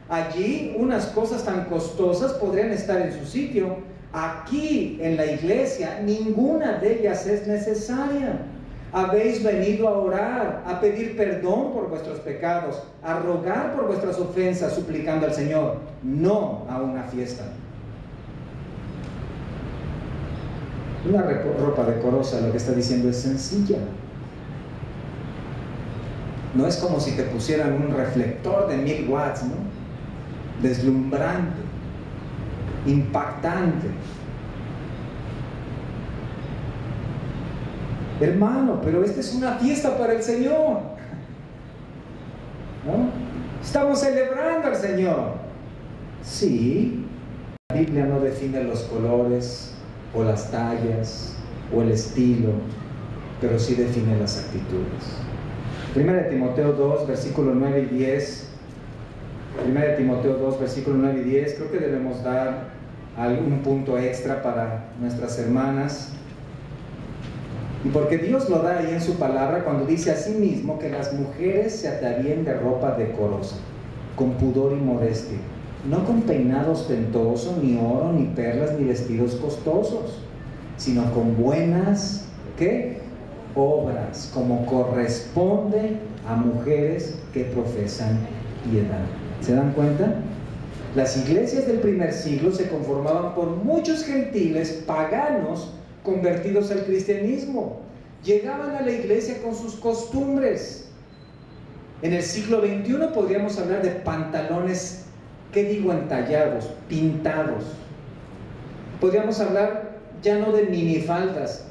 Allí unas cosas tan costosas podrían estar en su sitio. Aquí en la iglesia ninguna de ellas es necesaria. Habéis venido a orar, a pedir perdón por vuestros pecados, a rogar por vuestras ofensas, suplicando al Señor, no a una fiesta. Una ropa decorosa, lo que está diciendo, es sencilla. No es como si te pusieran un reflector de 1000 watts, ¿no? Deslumbrante, impactante. Hermano, pero esta es una fiesta para el Señor, ¿no? Estamos celebrando al Señor. Sí, la Biblia no define los colores o las tallas o el estilo, pero sí define las actitudes. 1 Timoteo 2, versículo 9 y 10. 1 Timoteo 2, versículo 9 y 10. Creo que debemos dar algún punto extra para nuestras hermanas. Y porque Dios lo da ahí en su palabra cuando dice asimismo que las mujeres se atavíen de ropa decorosa, con pudor y modestia, no con peinado ostentoso, ni oro, ni perlas, ni vestidos costosos, sino con buenas, ¿qué? Obras, como corresponde a mujeres que profesan piedad. ¿Se dan cuenta? Las iglesias del primer siglo se conformaban por muchos gentiles paganos convertidos al cristianismo. Llegaban a la iglesia con sus costumbres. En el siglo XXI podríamos hablar de pantalones, ¿qué digo? Entallados, pintados. Podríamos hablar ya no de minifaldas,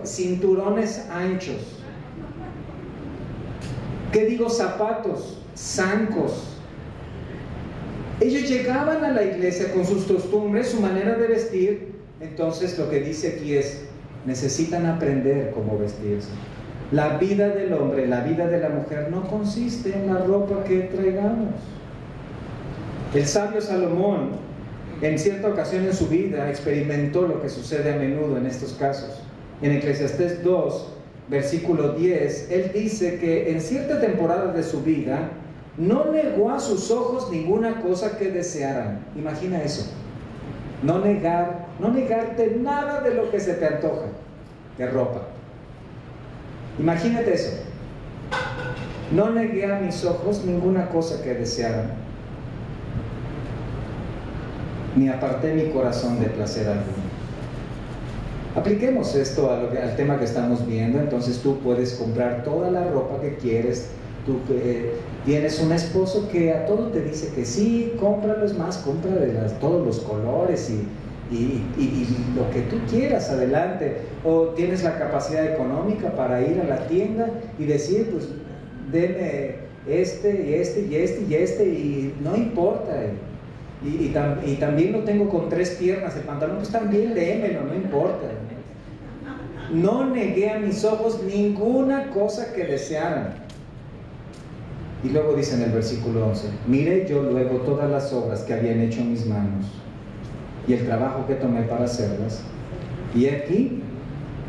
cinturones anchos. ¿Qué digo? Zapatos, zancos. Ellos llegaban a la iglesia con sus costumbres, su manera de vestir. Entonces lo que dice aquí es, necesitan aprender cómo vestirse. La vida del hombre, la vida de la mujer no consiste en la ropa que traigamos. El sabio Salomón, en cierta ocasión en su vida, experimentó lo que sucede a menudo en estos casos. En Eclesiastés 2, versículo 10, él dice que en cierta temporada de su vida no negó a sus ojos ninguna cosa que desearan. Imagina eso. No negarte nada de lo que se te antoja de ropa. Imagínate eso. No negué a mis ojos ninguna cosa que desearan, ni aparté mi corazón de placer alguno. Apliquemos esto al tema que estamos viendo. Entonces tú puedes comprar toda la ropa que quieres. Tú tienes un esposo que a todo te dice que sí, cómpralo, es más, compra de todos los colores y lo que tú quieras, adelante. O tienes la capacidad económica para ir a la tienda y decir, pues, deme este y este y este y este, y no importa. Y también lo tengo con 3 piernas, el pantalón, pues también démelo, no importa. No negué a mis ojos ninguna cosa que desearan. Y luego dice en el versículo 11, miré yo luego todas las obras que habían hecho mis manos y el trabajo que tomé para hacerlas, y aquí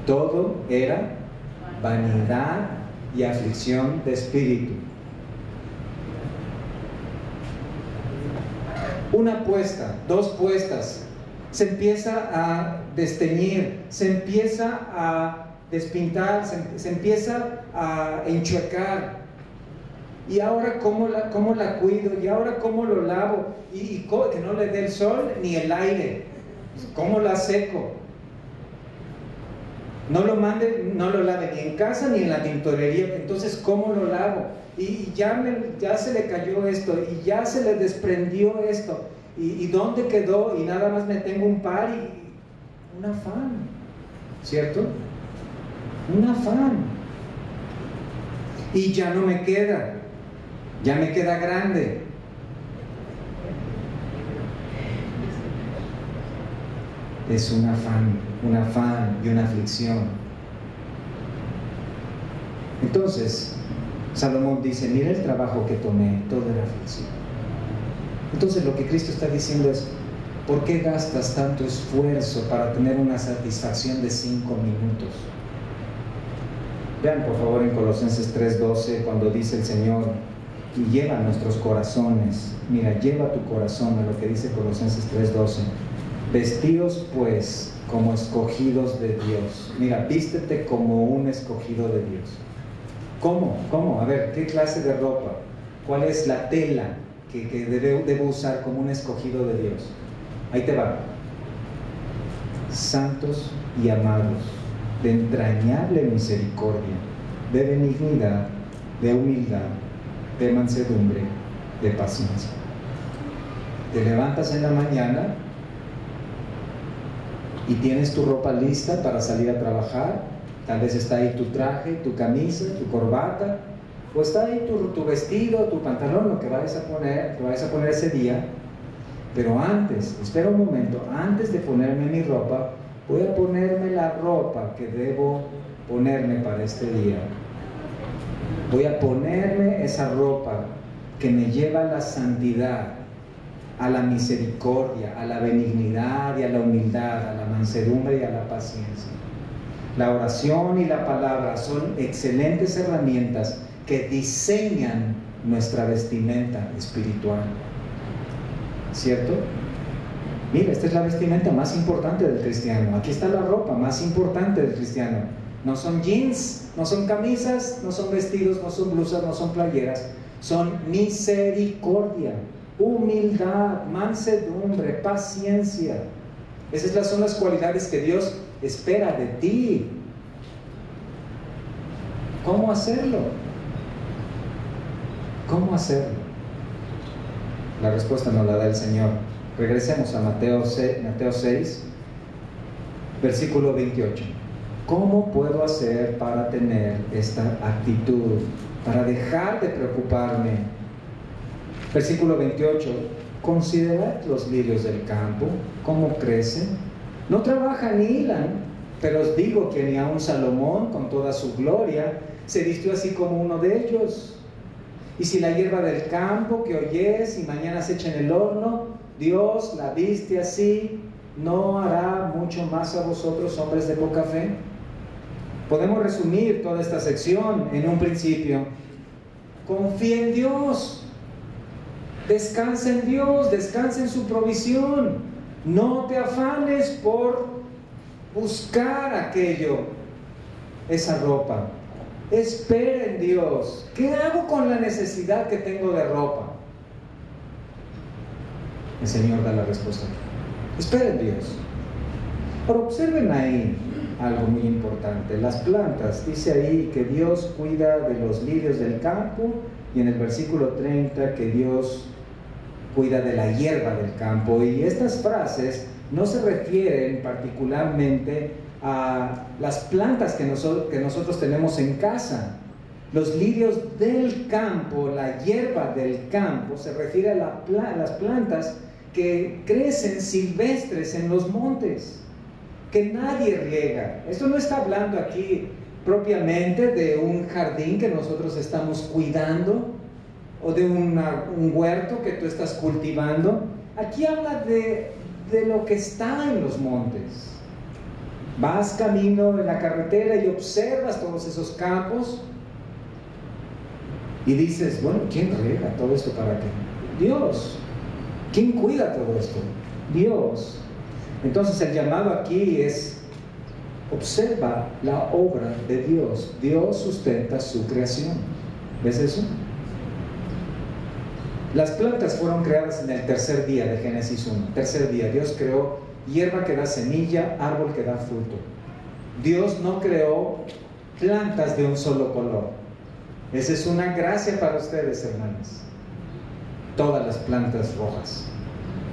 todo era vanidad y aflicción de espíritu. Una puesta, 2 puestas, se empieza a desteñir, se empieza a despintar, se empieza a enchuecar. Y ahora ¿cómo la cuido? Y ahora ¿cómo lo lavo? Y que no le dé el sol ni el aire. ¿Cómo la seco? No lo lave ni en casa ni en la tintorería. Entonces ¿cómo lo lavo? Y ya se le cayó esto, y ya se le desprendió esto, y ¿dónde quedó? Y nada más me tengo un par y un afán, ¿cierto? un afán. Y ya no me queda, ya me queda grande. Es un afán y una aflicción. Entonces, Salomón dice, mira el trabajo que tomé, todo era aflicción. Entonces lo que Cristo está diciendo es, ¿por qué gastas tanto esfuerzo para tener una satisfacción de 5 minutos? Vean por favor en Colosenses 3:12, cuando dice el Señor, y lleva nuestros corazones, mira, lleva tu corazón a lo que dice Colosenses 3:12, vestíos pues como escogidos de Dios. Mira, vístete como un escogido de Dios. ¿Cómo? A ver, ¿qué clase de ropa? ¿Cuál es la tela que debo usar como un escogido de Dios? Ahí te va. Santos y amados, de entrañable misericordia, de benignidad, de humildad, de mansedumbre, de paciencia. Te levantas en la mañana y tienes tu ropa lista para salir a trabajar. Tal vez está ahí tu traje, tu camisa, tu corbata, o está ahí tu vestido, tu pantalón, lo que vayas a poner ese día. Pero antes, espera un momento, antes de ponerme mi ropa, voy a ponerme la ropa que debo ponerme para este día. Voy a ponerme esa ropa que me lleva a la santidad, a la misericordia, a la benignidad y a la humildad, a la mansedumbre y a la paciencia. La oración y la palabra son excelentes herramientas que diseñan nuestra vestimenta espiritual. ¿Cierto? Mira, esta es la vestimenta más importante del cristiano. Aquí está la ropa más importante del cristiano. No son jeans, no son camisas, no son vestidos, no son blusas, no son playeras. Son misericordia, humildad, mansedumbre, paciencia. Esas son las cualidades que Dios espera de ti. ¿Cómo hacerlo? ¿Cómo hacerlo? La respuesta nos la da el Señor. Regresemos a Mateo 6, versículo 28. ¿Cómo puedo hacer para tener esta actitud? Para dejar de preocuparme. Versículo 28. Considerad los lirios del campo, cómo crecen. No trabajan ni hilan, pero os digo que ni aun Salomón, con toda su gloria, se vistió así como uno de ellos. Y si la hierba del campo que hoy es y mañana se echa en el horno, Dios la viste así, ¿no hará mucho más a vosotros, hombres de poca fe? Podemos resumir toda esta sección en un principio. Confía en Dios, descansa en Dios, descansa en su provisión. No te afanes por buscar aquello, esa ropa. Espera en Dios. ¿Qué hago con la necesidad que tengo de ropa? El Señor da la respuesta. Espera en Dios. Pero observen ahí algo muy importante. Las plantas, dice ahí que Dios cuida de los lirios del campo, y en el versículo 30 que Dios cuida de la hierba del campo. Y estas frases no se refieren particularmente a las plantas que nosotros tenemos en casa. Los lirios del campo, la hierba del campo, se refiere a las plantas que crecen silvestres en los montes, que nadie riega. Esto no está hablando aquí propiamente de un jardín que nosotros estamos cuidando, o de un huerto que tú estás cultivando. Aquí habla de lo que está en los montes. Vas camino en la carretera y observas todos esos campos y dices, bueno, ¿quién riega todo esto para qué? Dios. ¿Quién cuida todo esto? Dios. Entonces el llamado aquí es: observa la obra de Dios. Dios sustenta su creación. ¿Ves eso? Las plantas fueron creadas en el tercer día de Génesis 1. Tercer día, Dios creó hierba que da semilla, árbol que da fruto. Dios no creó plantas de un solo color. Esa es una gracia para ustedes, hermanos. Todas las plantas rojas,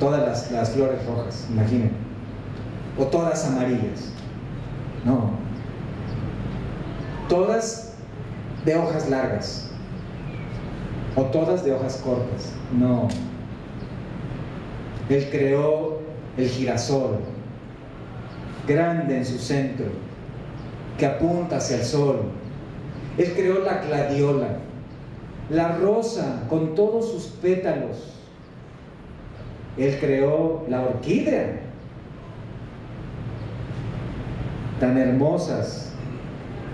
todas las flores rojas, imaginen, o todas amarillas. No. todas de hojas largas o todas de hojas cortas. No. Él creó el girasol, grande en su centro, que apunta hacia el sol. Él creó la gladiola, la rosa con todos sus pétalos. Él creó la orquídea, tan hermosas,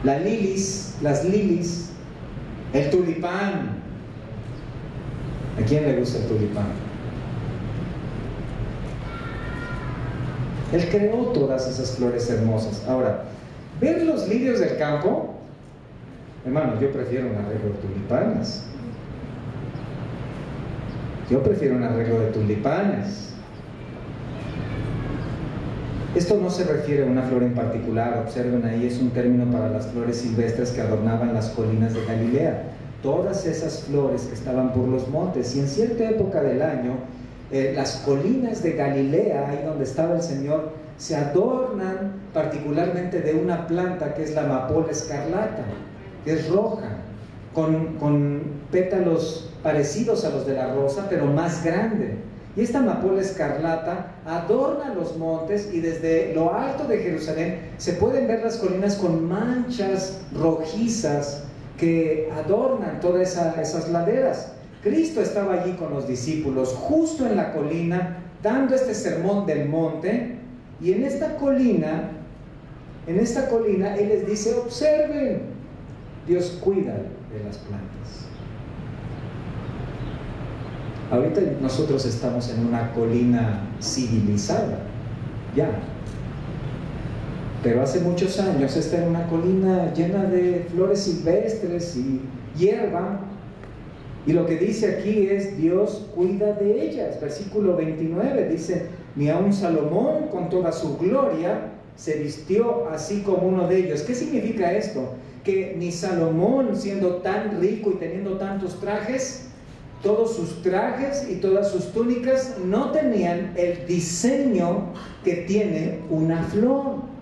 las lilis, el tulipán. ¿A quién le gusta el tulipán? Él creó todas esas flores hermosas. Ahora, ver los lirios del campo, hermanos, yo prefiero un arreglo de tulipanes. Yo prefiero un arreglo de tulipanes. Esto no se refiere a una flor en particular, observen ahí, es un término para las flores silvestres que adornaban las colinas de Galilea. Todas esas flores que estaban por los montes, y en cierta época del año, las colinas de Galilea, ahí donde estaba el Señor, se adornan particularmente de una planta que es la amapola escarlata, que es roja, con pétalos parecidos a los de la rosa, pero más grande. Y esta amapola escarlata adorna los montes, y desde lo alto de Jerusalén se pueden ver las colinas con manchas rojizas que adornan todas esas laderas. Cristo estaba allí con los discípulos, justo en la colina, dando este sermón del monte, y en esta colina, Él les dice: observen, Dios cuida de las plantas. Ahorita nosotros estamos en una colina civilizada, ya. Pero hace muchos años esta era una colina llena de flores silvestres y hierba. Y lo que dice aquí es: Dios cuida de ellas. Versículo 29 dice: ni aun Salomón con toda su gloria se vistió así como uno de ellos. ¿Qué significa esto? Que ni Salomón, siendo tan rico y teniendo tantos trajes, todos sus trajes y todas sus túnicas no tenían el diseño que tiene una flor.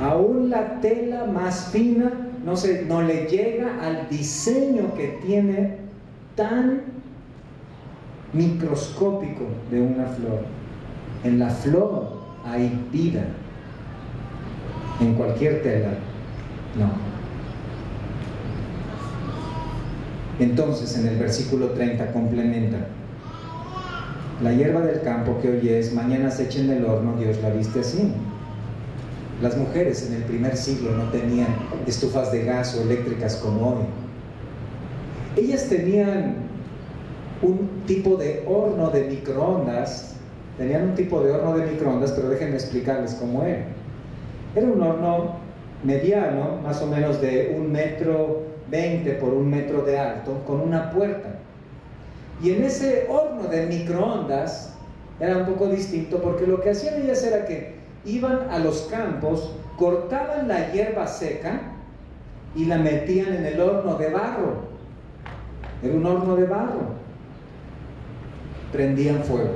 Aún la tela más fina no le llega al diseño que tiene tan microscópico de una flor. En la flor hay vida. En cualquier tela, no. Entonces, en el versículo 30 complementa: la hierba del campo que hoy es, mañana se echa en el horno, Dios la viste así. Las mujeres en el primer siglo no tenían estufas de gas o eléctricas como hoy. Ellas tenían un tipo de horno de microondas, pero déjenme explicarles cómo era. Era un horno mediano, más o menos de 1,20 m por 1 metro de alto, con una puerta. Y en ese horno de microondas era un poco distinto, porque lo que hacían ellas era que iban a los campos, cortaban la hierba seca y la metían en el horno de barro. Era un horno de barro. Prendían fuego.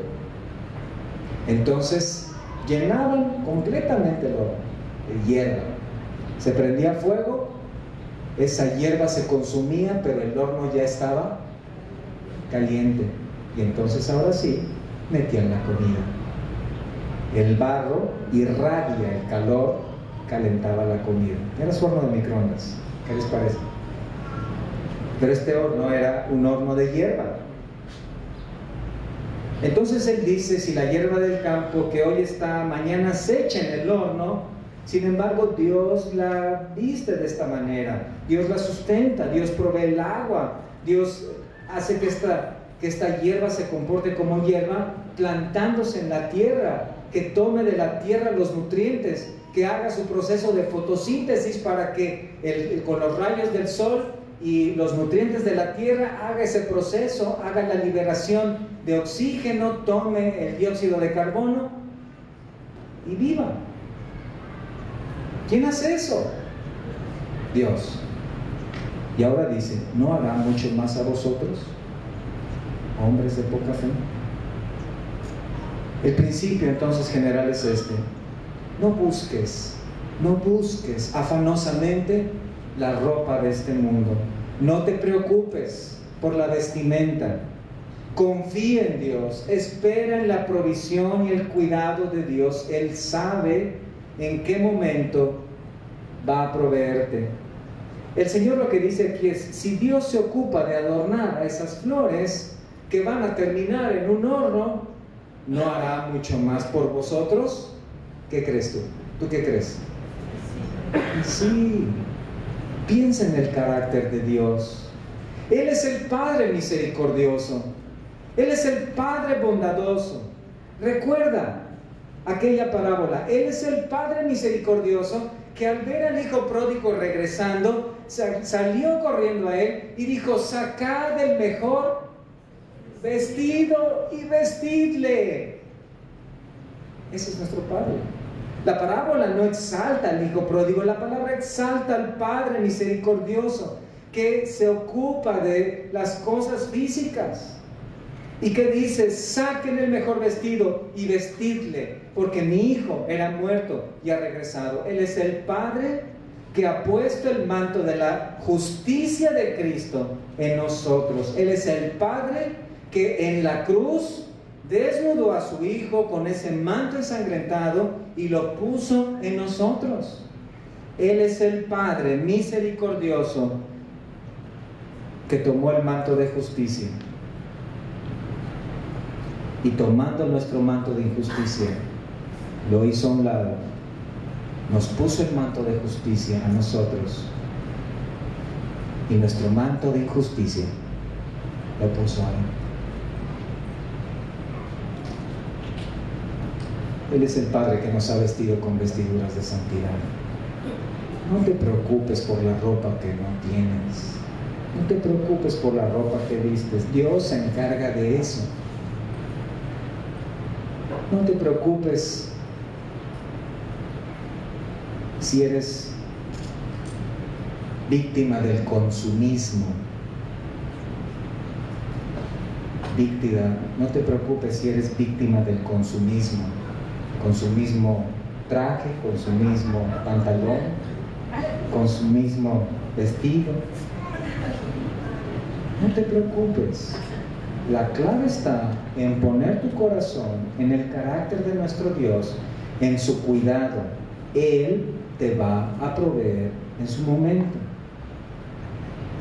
Entonces llenaban completamente el horno de hierba. Se prendía fuego, esa hierba se consumía, pero el horno ya estaba caliente. Y entonces ahora sí, metían la comida. El barro irradia el calor, calentaba la comida. Era su horno de microondas. ¿Qué les parece? Pero este horno era un horno de hierba. Entonces Él dice: si la hierba del campo que hoy está, mañana se echa en el horno, sin embargo Dios la viste de esta manera, Dios la sustenta, Dios provee el agua, Dios hace que esta hierba se comporte como hierba, plantándose en la tierra, que tome de la tierra los nutrientes, que haga su proceso de fotosíntesis para que con los rayos del sol y los nutrientes de la tierra haga ese proceso, haga la liberación de oxígeno, tome el dióxido de carbono y viva. ¿Quién hace eso? Dios. Y ahora dice: ¿no hará mucho más a vosotros, hombres de poca fe? El principio entonces general es este: no busques No busques afanosamente la ropa de este mundo. No te preocupes por la vestimenta. Confía en Dios, espera en la provisión y el cuidado de Dios. Él sabe en qué momento va a proveerte. El Señor lo que dice aquí es, si Dios se ocupa de adornar a esas flores que van a terminar en un horno, ¿no hará mucho más por vosotros? ¿Qué crees tú? ¿Tú qué crees? Sí, piensa en el carácter de Dios. Él es el Padre misericordioso. Él es el Padre bondadoso. Recuerda aquella parábola. Él es el Padre misericordioso que al ver al hijo pródigo regresando, salió corriendo a él y dijo: sacad el mejor vestido y vestidle. Ese es nuestro Padre. La parábola no exalta al hijo pródigo, la palabra exalta al Padre misericordioso que se ocupa de las cosas físicas y que dice: saquen el mejor vestido y vestidle, porque mi hijo era muerto y ha regresado. Él es el Padre que ha puesto el manto de la justicia de Cristo en nosotros. Él es el Padre que en la cruz desnudó a su hijo con ese manto ensangrentado y lo puso en nosotros. Él es el Padre misericordioso que tomó el manto de justicia y, tomando nuestro manto de injusticia, lo hizo a un lado, nos puso el manto de justicia a nosotros y nuestro manto de injusticia lo puso a él. Él es el Padre que nos ha vestido con vestiduras de santidad. No te preocupes por la ropa que no tienes. No te preocupes por la ropa que vistes. Dios se encarga de eso. No te preocupes si eres víctima del consumismo. No te preocupes si eres víctima del consumismo. Consumismo traje, consumismo pantalón, consumismo vestido. No te preocupes. La clave está en poner tu corazón en el carácter de nuestro Dios, en su cuidado. Él te va a proveer en su momento.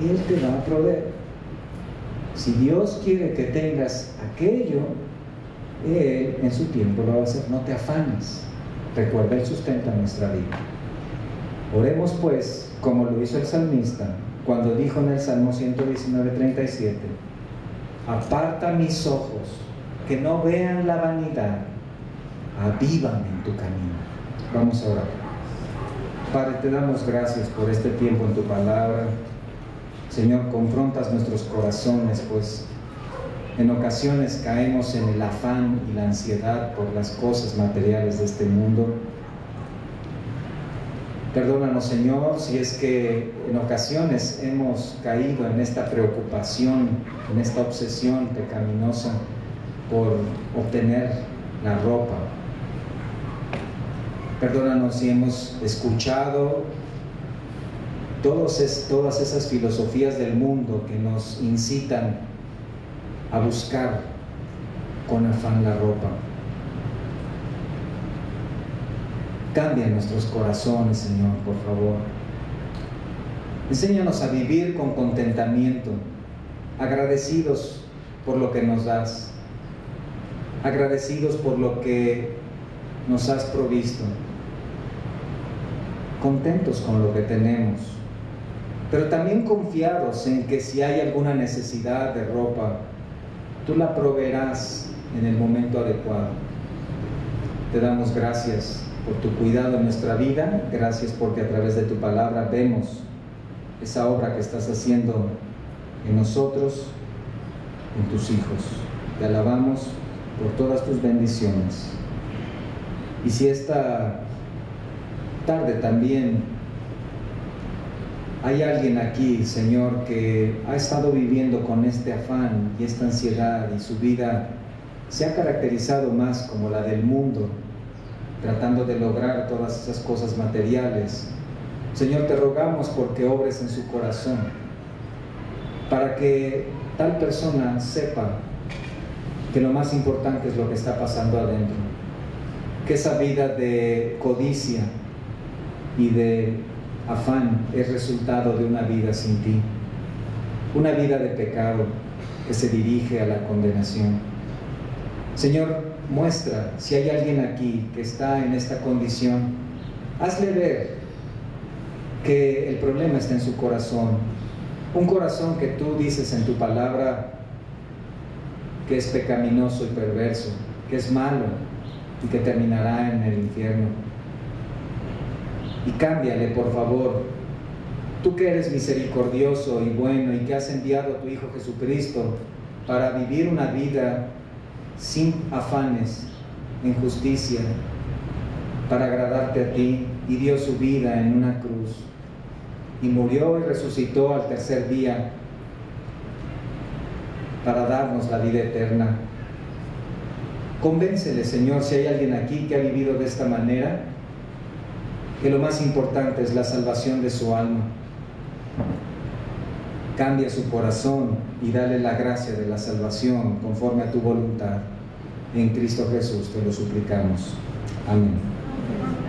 Él te va a proveer. Si Dios quiere que tengas aquello, Él en su tiempo lo va a hacer. No te afanes. Recuerda, Él sustenta nuestra vida. Oremos pues como lo hizo el salmista cuando dijo en el Salmo 119:37: aparta mis ojos que no vean la vanidad, avívame en tu camino. Vamos a orar. Padre, te damos gracias por este tiempo en tu palabra. Señor, confrontas nuestros corazones, pues en ocasiones caemos en el afán y la ansiedad por las cosas materiales de este mundo. Perdónanos, Señor, si es que en ocasiones hemos caído en esta preocupación, en esta obsesión pecaminosa por obtener la ropa. Perdónanos si hemos escuchado todas esas filosofías del mundo que nos incitan a buscar con afán la ropa. Cambia nuestros corazones, Señor, por favor. Enséñanos a vivir con contentamiento, agradecidos por lo que nos das, agradecidos por lo que nos has provisto, contentos con lo que tenemos, pero también confiados en que si hay alguna necesidad de ropa, tú la proveerás en el momento adecuado. Te damos gracias por tu cuidado en nuestra vida. Gracias porque a través de tu palabra vemos esa obra que estás haciendo en nosotros, en tus hijos. Te alabamos por todas tus bendiciones. Y si esta tarde también hay alguien aquí, Señor, que ha estado viviendo con este afán y esta ansiedad y su vida se ha caracterizado más como la del mundo, tratando de lograr todas esas cosas materiales. Señor, te rogamos porque obres en su corazón, para que tal persona sepa que lo más importante es lo que está pasando adentro, que esa vida de codicia y de afán es resultado de una vida sin ti, una vida de pecado que se dirige a la condenación. Señor, muestra si hay alguien aquí que está en esta condición, hazle ver que el problema está en su corazón, un corazón que tú dices en tu palabra que es pecaminoso y perverso, que es malo y que terminará en el infierno. Y cámbiale, por favor, tú que eres misericordioso y bueno y que has enviado a tu Hijo Jesucristo para vivir una vida sin afanes, en justicia, para agradarte a ti, y dio su vida en una cruz y murió y resucitó al tercer día para darnos la vida eterna. Convéncele, Señor, si hay alguien aquí que ha vivido de esta manera, que lo más importante es la salvación de su alma. Cambia su corazón y dale la gracia de la salvación conforme a tu voluntad. En Cristo Jesús te lo suplicamos. Amén.